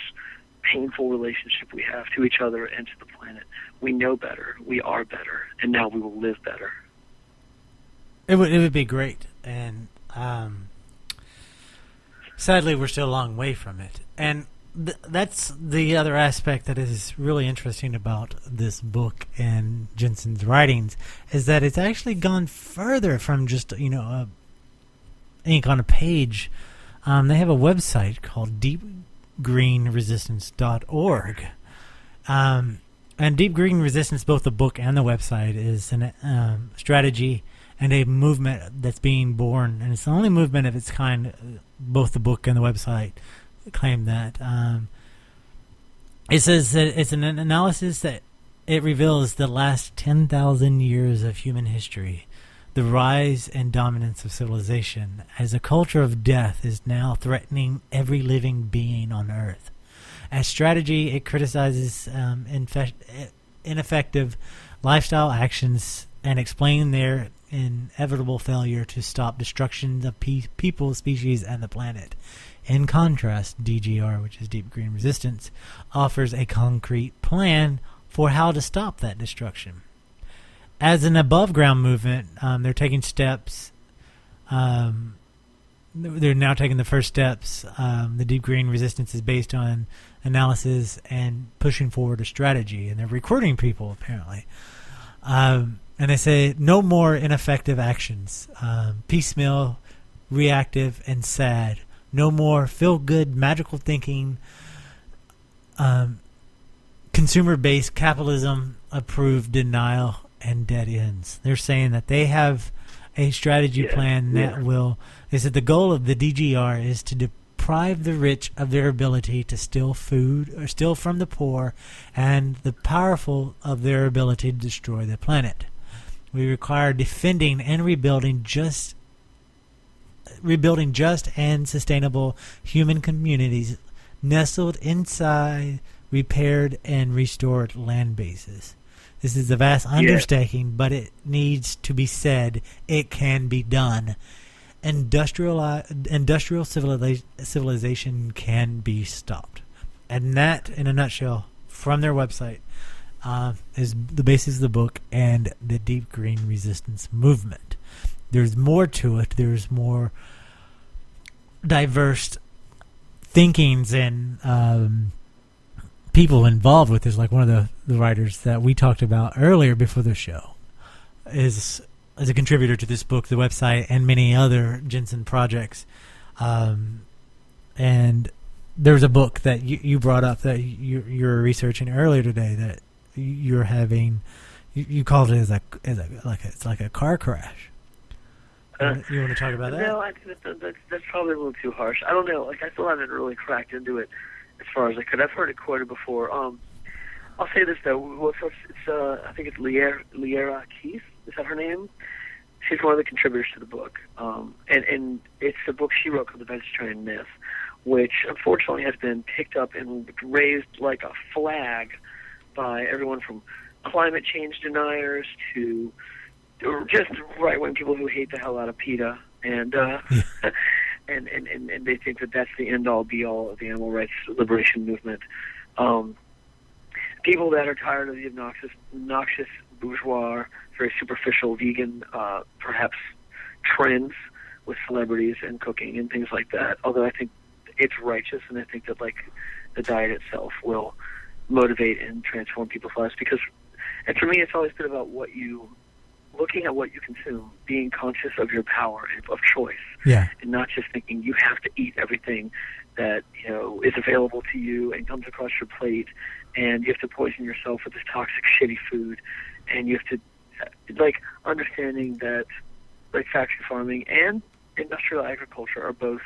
painful relationship we have to each other and to the planet. We know better. We are better. And now we will live better. It would be great. And sadly, we're still a long way from it. And that's the other aspect that is really interesting about this book and Jensen's writings, is that it's actually gone further from just, you know, ink on a page. They have a website called deepgreenresistance.org. And Deep Green Resistance, both the book and the website, is a strategy and a movement that's being born. And it's the only movement of its kind, both the book and the website claim that. It says that it's an analysis that it reveals the last 10,000 years of human history, the rise and dominance of civilization, as a culture of death is now threatening every living being on Earth. As strategy, it criticizes ineffective lifestyle actions and explains their inevitable failure to stop destruction of people, species, and the planet. In contrast, DGR, which is Deep Green Resistance, offers a concrete plan for how to stop that destruction. As an above-ground movement, they're taking steps. They're now taking the first steps. The Deep Green Resistance is based on analysis and pushing forward a strategy, and they're recruiting people, apparently. And they say no more ineffective actions, piecemeal, reactive, and sad. No more feel-good, magical thinking, consumer-based, capitalism-approved denial, and dead ends. They're saying that they have a strategy plan that will... They said the goal of the DGR is to deprive the rich of their ability to steal food or steal from the poor, and the powerful of their ability to destroy the planet. We require defending and rebuilding just and sustainable human communities nestled inside repaired and restored land bases. This is a vast undertaking, but it needs to be said. It can be done. Industrial civilization can be stopped. And that, in a nutshell, from their website, is the basis of the book and the Deep Green Resistance movement. There's more to it. There's more diverse thinkings and people involved with this. Like one of the writers that we talked about earlier before the show is a contributor to this book, the website, and many other Jensen projects. And there's a book that you brought up that you're researching earlier today that you're having. You called it it's like a car crash. You want to talk about that? No, I think that's probably a little too harsh. I don't know. Like, I still haven't really cracked into it as far as I could. I've heard it quoted before. I'll say this though. Well, I think it's Liera Keith. Is that her name? She's one of the contributors to the book, and it's the book she wrote called The Vegetarian Myth, which unfortunately has been picked up and raised like a flag by everyone from climate change deniers to just right-wing people who hate the hell out of PETA, and and they think that that's the end-all, be-all of the animal rights liberation movement. People that are tired of the obnoxious bourgeois, very superficial vegan, perhaps trends with celebrities and cooking and things like that. Although I think it's righteous, and I think that like the diet itself will motivate and transform people's lives. And for me, it's always been about looking at what you consume, being conscious of your power of choice, and not just thinking you have to eat everything that is available to you and comes across your plate, and you have to poison yourself with this toxic, shitty food, and you have to understanding that factory farming and industrial agriculture are both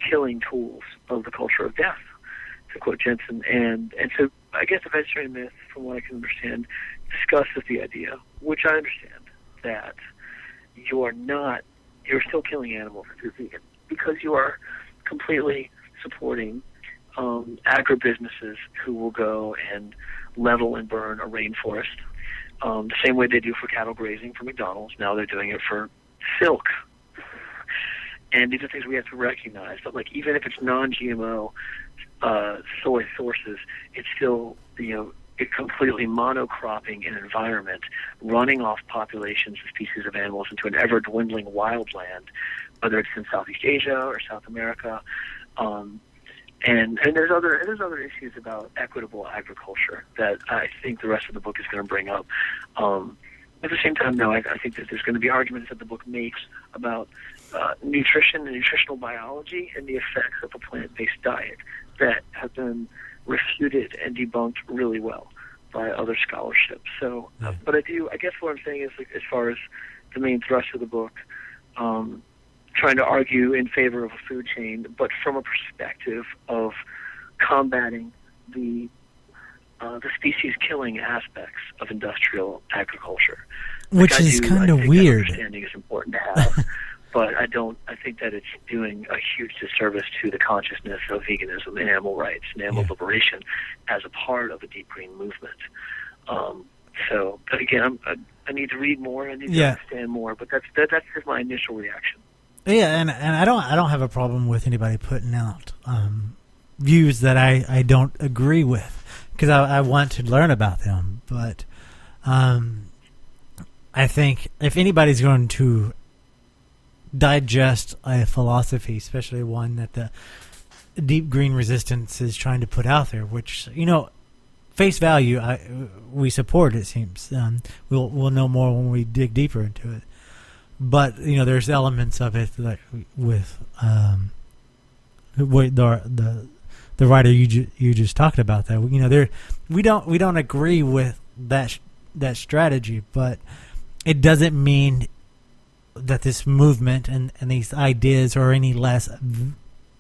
killing tools of the culture of death, to quote Jensen. And so I guess the vegetarian myth, from what I can understand, discusses the idea, which I understand, that you're still killing animals if you're vegan, because you are completely supporting agribusinesses who will go and level and burn a rainforest, the same way they do for cattle grazing for McDonald's. Now they're doing it for silk. And these are things we have to recognize. But even if it's non-GMO soy sources, it's still it completely monocropping an environment, running off populations of species of animals into an ever-dwindling wildland, whether it's in Southeast Asia or South America. And there's other issues about equitable agriculture that I think the rest of the book is going to bring up. At the same time, no, I think that there's going to be arguments that the book makes about nutrition and nutritional biology and the effects of a plant-based diet that have been refuted and debunked really well by other scholarship. So, but I guess what I'm saying is, as far as the main thrust of the book, trying to argue in favor of a food chain, but from a perspective of combating the species-killing aspects of industrial agriculture, which is kind of weird. Understanding is important to have, but I think that it's doing a huge disservice to the consciousness of veganism and animal rights and animal liberation as a part of the deep green movement. But again, I need to read more. I need to understand more. But that's just my initial reaction. Yeah, and I don't have a problem with anybody putting out views that I don't agree with, because I want to learn about them. But I think if anybody's going to digest a philosophy, especially one that the deep green resistance is trying to put out there, which, face value, we support, it seems. We'll know more when we dig deeper into it. But there's elements of it like with the writer you just talked about that we don't agree with that strategy, but it doesn't mean that this movement and these ideas are any less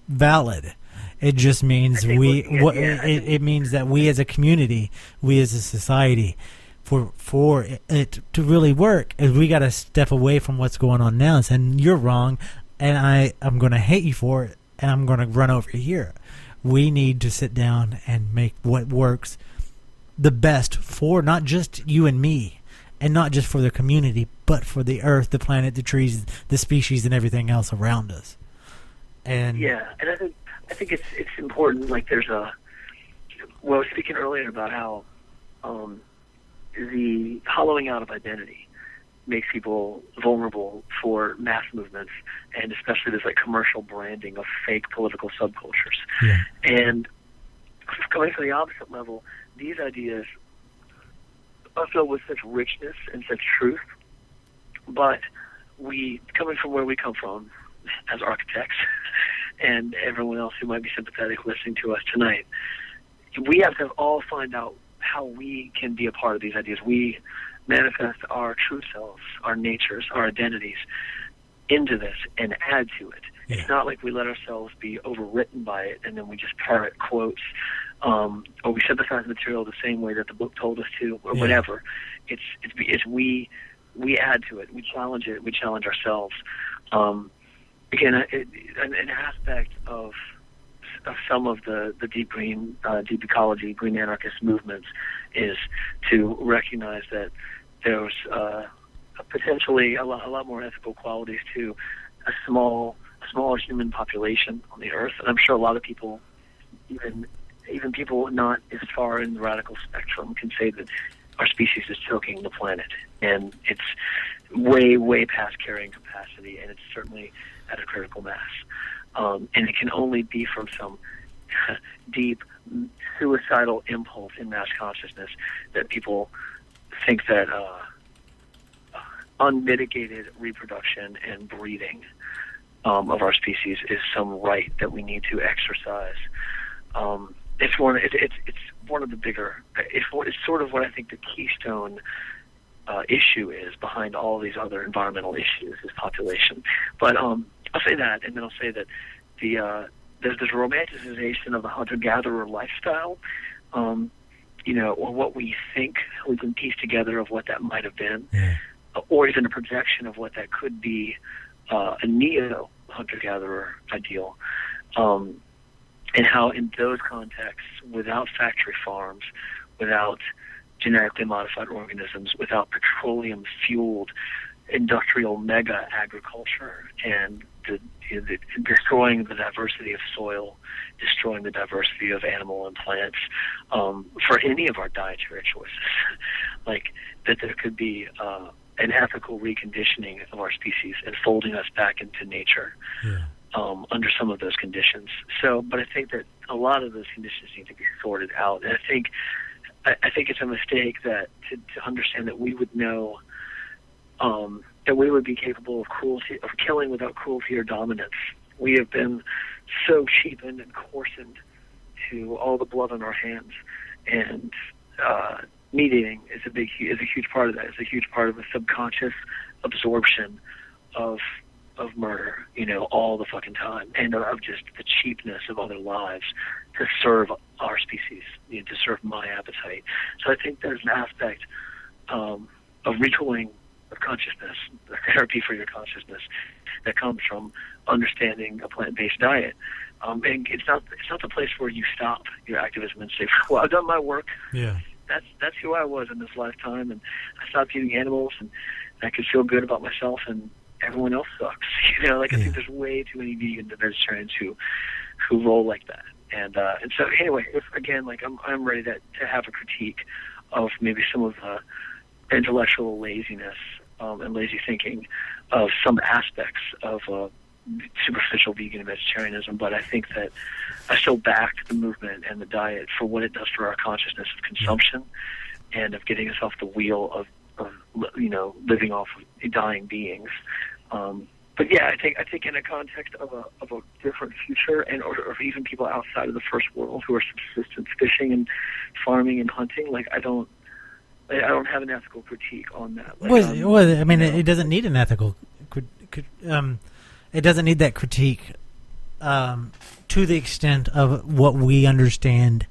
valid. It just means it means that we as a community, we as a society, for it to really work, is we got to step away from what's going on now and say, you're wrong, and I'm going to hate you for it, and I'm going to run over here. We need to sit down and make what works the best for not just you and me, and not just for the community, but for the earth, the planet, the trees, the species, and everything else around us. And I think it's important. I was speaking earlier about how the hollowing out of identity makes people vulnerable for mass movements, and especially this commercial branding of fake political subcultures. Yeah. And going from the opposite level, these ideas are filled with such richness and such truth, but coming from where we come from as architects and everyone else who might be sympathetic listening to us tonight, we have to all find out how we can be a part of these ideas. We manifest our true selves, our natures, our identities into this and add to it. Yeah. It's not like we let ourselves be overwritten by it and then we just parrot quotes, or we synthesize material the same way that the book told us to, or whatever. It's we add to it. We challenge it. We challenge ourselves. Again, an aspect of some of the deep green, deep ecology, green anarchist movements is to recognize that there's potentially a lot more ethical qualities to a smaller human population on the earth. And I'm sure a lot of people, even people not as far in the radical spectrum, can say that our species is choking the planet, and it's way past carrying capacity, and it's certainly at a critical mass. And it can only be from some deep suicidal impulse in mass consciousness that people think that unmitigated reproduction and breeding of our species is some right that we need to exercise. It's one of the bigger. It's sort of what I think the keystone issue is behind all these other environmental issues is population. But I'll say that, and then I'll say that there's this romanticization of the hunter-gatherer lifestyle, or what we think we can piece together of what that might have been, or even a projection of what that could be, a neo-hunter-gatherer ideal, and how in those contexts, without factory farms, without genetically modified organisms, without petroleum-fueled industrial mega agriculture, and destroying the diversity of soil, destroying the diversity of animal and plants, for any of our dietary choices, like that there could be an ethical reconditioning of our species and folding us back into nature under some of those conditions. So, but I think that a lot of those conditions need to be sorted out, and I think it's a mistake that to understand that we would know that we would be capable of cruelty, of killing without cruelty or dominance. We have been so cheapened and coarsened to all the blood on our hands, and meat eating is a huge part of that. It's a huge part of the subconscious absorption of murder, all the fucking time, and of just the cheapness of other lives to serve our species, to serve my appetite. So I think there's an aspect of retooling of consciousness, the therapy for your consciousness, that comes from understanding a plant-based diet. And it's not the place where you stop your activism and say, "Well, I've done my work. Yeah, that's who I was in this lifetime, and I stopped eating animals, and I could feel good about myself, and everyone else sucks." I think there's way too many vegans and vegetarians who roll like that. And so anyway, I'm ready to have a critique of maybe some of the intellectual laziness and lazy thinking of some aspects of superficial vegan and vegetarianism, but I think that I still back the movement and the diet for what it does for our consciousness of consumption and of getting us off the wheel of living off of dying beings. But yeah, I think in a context of a different future, and or even people outside of the first world who are subsistence fishing and farming and hunting, I don't have an ethical critique on that. It doesn't need an ethical. It doesn't need that critique to the extent of what we understand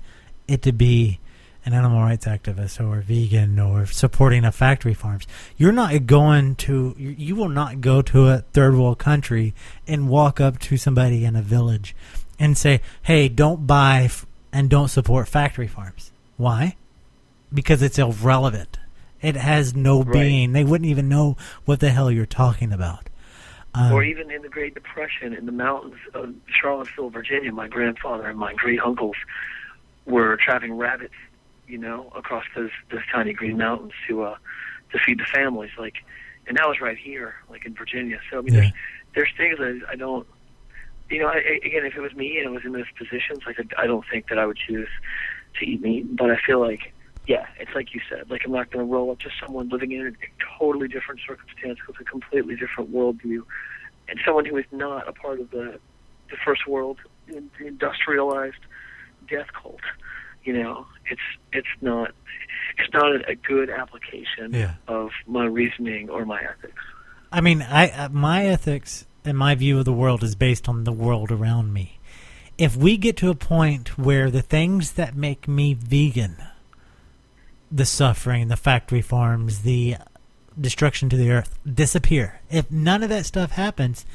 it to be an animal rights activist or vegan or supporting a factory farms. You will not go to a third world country and walk up to somebody in a village and say, "Hey, don't buy and don't support factory farms." Why? Because it's irrelevant. It has no being. They wouldn't even know what the hell you're talking about. Or even in the Great Depression in the mountains of Charlottesville, Virginia, my grandfather and my great uncles were trapping rabbits, across those tiny green mountains to feed the families. And that was right here, in Virginia. So there's things that I don't. Again, if it was me and I was in those positions, I don't think that I would choose to eat meat. But I feel like, it's like you said. I'm not going to roll up to someone living in a totally different circumstance with a completely different worldview, and someone who is not a part of the first world, the industrialized death cult. It's not a good application of my reasoning or my ethics. I mean, my ethics and my view of the world is based on the world around me. If we get to a point where the things that make me vegan, the suffering, the factory farms, the destruction to the earth, disappear. If none of that stuff happens,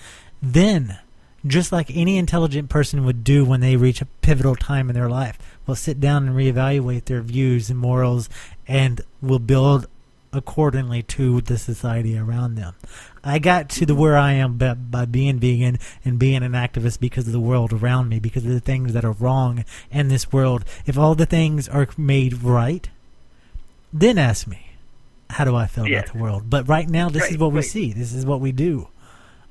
then, just like any intelligent person would do when they reach a pivotal time in their life, will sit down and reevaluate their views and morals and will build accordingly to the society around them. I got to where I am by being vegan and being an activist because of the world around me, because of the things that are wrong in this world. If all the things are made right, then ask me, how do I feel about the world? But right now, this is what we see. This is what we do.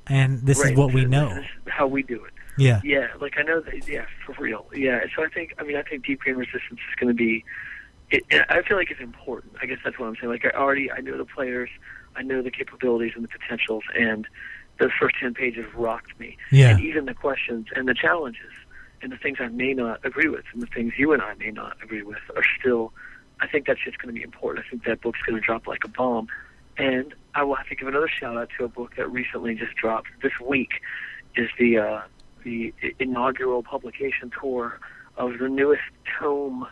And this is what we know. This is how we do it. Yeah. Yeah, I know that, for real. Yeah, so I think deep green resistance is going to be, I feel like it's important. I guess that's what I'm saying. I know the players, I know the capabilities and the potentials, and those first 10 pages rocked me. Yeah. And even the questions and the challenges and the things I may not agree with and the things you and I may not agree with are still, I think that's just going to be important. I think that book's going to drop like a bomb. And I will have to give another shout out to a book that recently just dropped this week. Is the inaugural publication tour of the newest tome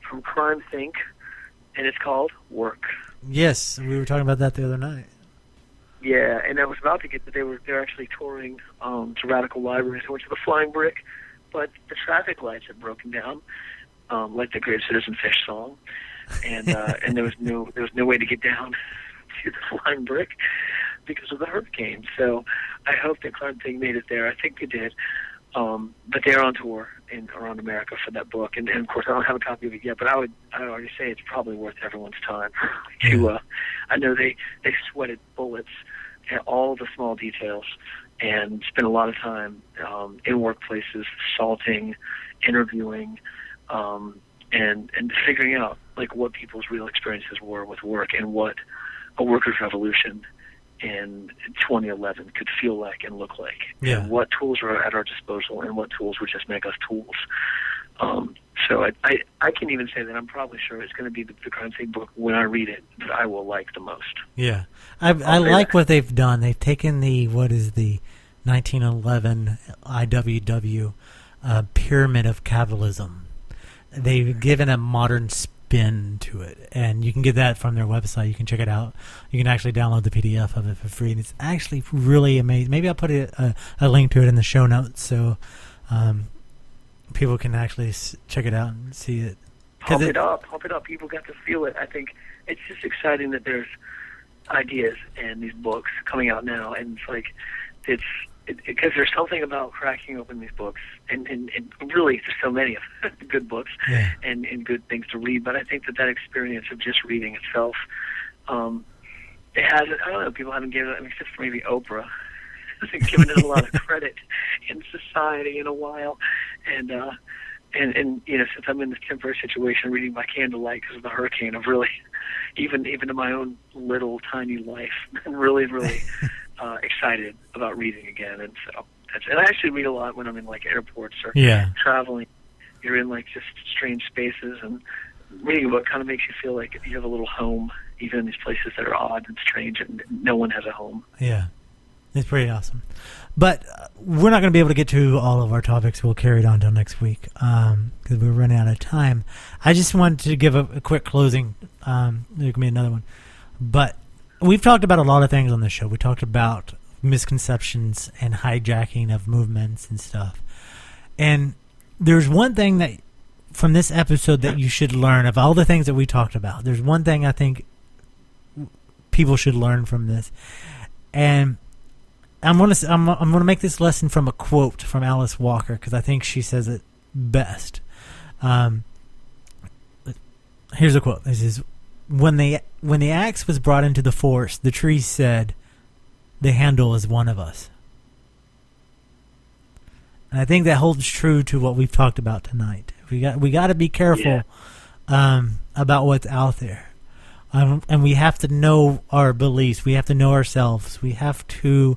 from Crimethinc, and it's called Work. Yes, we were talking about that the other night. Yeah, and I was about to get that they're actually touring to Radical Libraries. I went to the Flying Brick, but the traffic lights had broken down, like the Great Citizen Fish song, and there was no way to get down to the Flying Brick because of the hurricane. So I hope that Crimethinc made it there. I think they did. But they're on tour around America for that book, and of course I don't have a copy of it yet. But I would already say it's probably worth everyone's time. I know they sweated bullets at all the small details and spent a lot of time in workplaces, assaulting, interviewing, and figuring out like what people's real experiences were with work and what a workers' revolution in 2011 could feel like and look like, and what tools are at our disposal and what tools would just make us tools. So I can even say that I'm probably sure it's going to be the Crimethinc book when I read it that I will like the most. Yeah, I like what they've done. They've taken the 1911 IWW pyramid of capitalism. They've given a modern spin to it, and you can get that from their website. You can check it out. You can actually download the PDF of it for free, and it's actually really amazing. Maybe I'll put a link to it in the show notes so people can actually check it out and see it. Pump it up. People got to feel it. I think it's just exciting that there's ideas and these books coming out now, and it's like because there's something about cracking open these books, and really there's so many of good books and good things to read. But I think that experience of just reading itself, it hasn't. I don't know. People haven't given it, except for maybe Oprah, hasn't given it a lot of credit in society in a while, and you know, since I'm in this temporary situation, reading by candlelight because of the hurricane, I've really, even in my own little tiny life, been really excited about reading again. And so and I actually read a lot when I'm in like airports or traveling. You're in like just strange spaces, and reading a book kind of makes you feel like you have a little home, even in these places that are odd and strange, and no one has a home. Yeah. It's pretty awesome. But we're not going to be able to get to all of our topics. We'll carry it on until next week because we're running out of time. I just wanted to give a quick closing. There can be another one. But we've talked about a lot of things on this show. We talked about misconceptions and hijacking of movements and stuff. And there's one thing that from this episode that you should learn of all the things that we talked about. There's one thing I think people should learn from this. And I'm gonna make this lesson from a quote from Alice Walker because I think she says it best. Here's a quote. This is when the axe was brought into the forest, the tree said, "The handle is one of us." And I think that holds true to what we've talked about tonight. We got to be careful about what's out there, and we have to know our beliefs. We have to know ourselves. We have to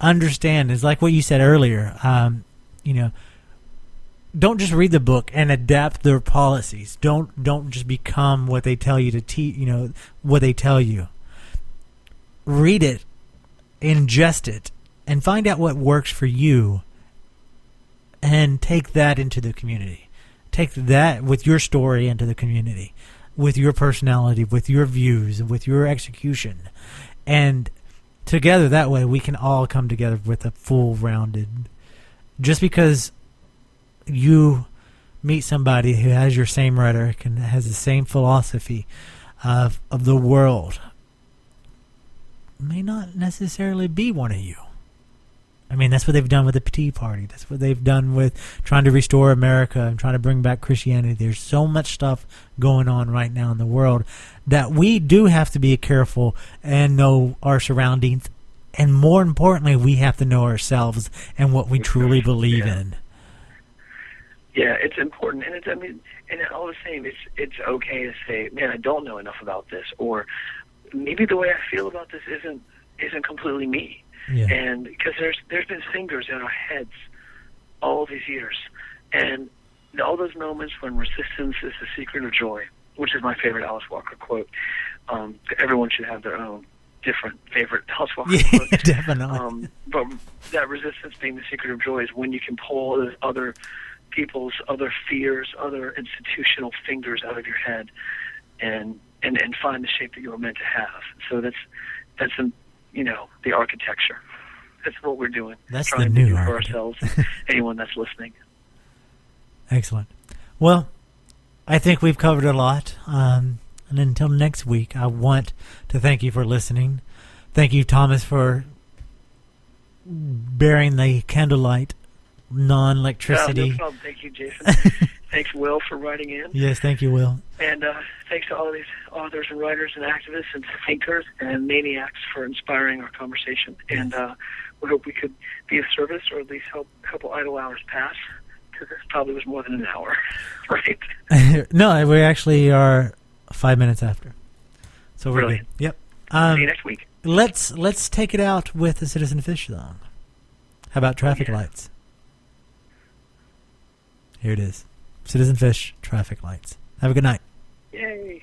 understand. It's like what you said earlier. You know, don't just read the book and adapt their policies. Don't just become what they tell you to teach. You know what they tell you. Read it, ingest it, and find out what works for you. And take that into the community. Take that with your story into the community, with your personality, with your views, with your execution, and together, that way, we can all come together with a full-rounded. Just because you meet somebody who has your same rhetoric and has the same philosophy of the world may not necessarily be one of you. I mean, that's what they've done with the Tea Party. That's what they've done with trying to restore America and trying to bring back Christianity. There's so much stuff going on right now in the world that we do have to be careful and know our surroundings. And more importantly, we have to know ourselves and what we truly believe in. Yeah, it's important. And and all the same, it's okay to say, man, I don't know enough about this. Or maybe the way I feel about this isn't completely me. Yeah. And because there's been fingers in our heads all these years, and all those moments when resistance is the secret of joy, which is my favorite Alice Walker quote. Everyone should have their own different favorite Alice Walker quotes. Definitely. But that resistance being the secret of joy is when you can pull those other people's other fears, other institutional fingers out of your head, and find the shape that you were meant to have. So that's the architecture. That's what we're doing. That's trying the new to do for architecture. ourselves, anyone that's listening. Excellent. Well, I think we've covered a lot. And until next week, I want to thank you for listening. Thank you, Thomas, for bearing the candlelight non-electricity. No problem. Thank you, Jason. Thanks, Will, for writing in. Yes, thank you, Will. And thanks to all of these authors and writers and activists and thinkers and maniacs for inspiring our conversation. And we hope we could be of service, or at least help a couple idle hours pass, because this probably was more than an hour, right? No, we actually are 5 minutes after. So we're Brilliant. good. Yep. See you next week. Let's take it out with the Citizen Fish song. How about Traffic Lights? Here it is. Citizen Fish, Traffic Lights. Have a good night. Yay.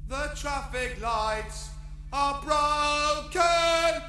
The traffic lights are broken.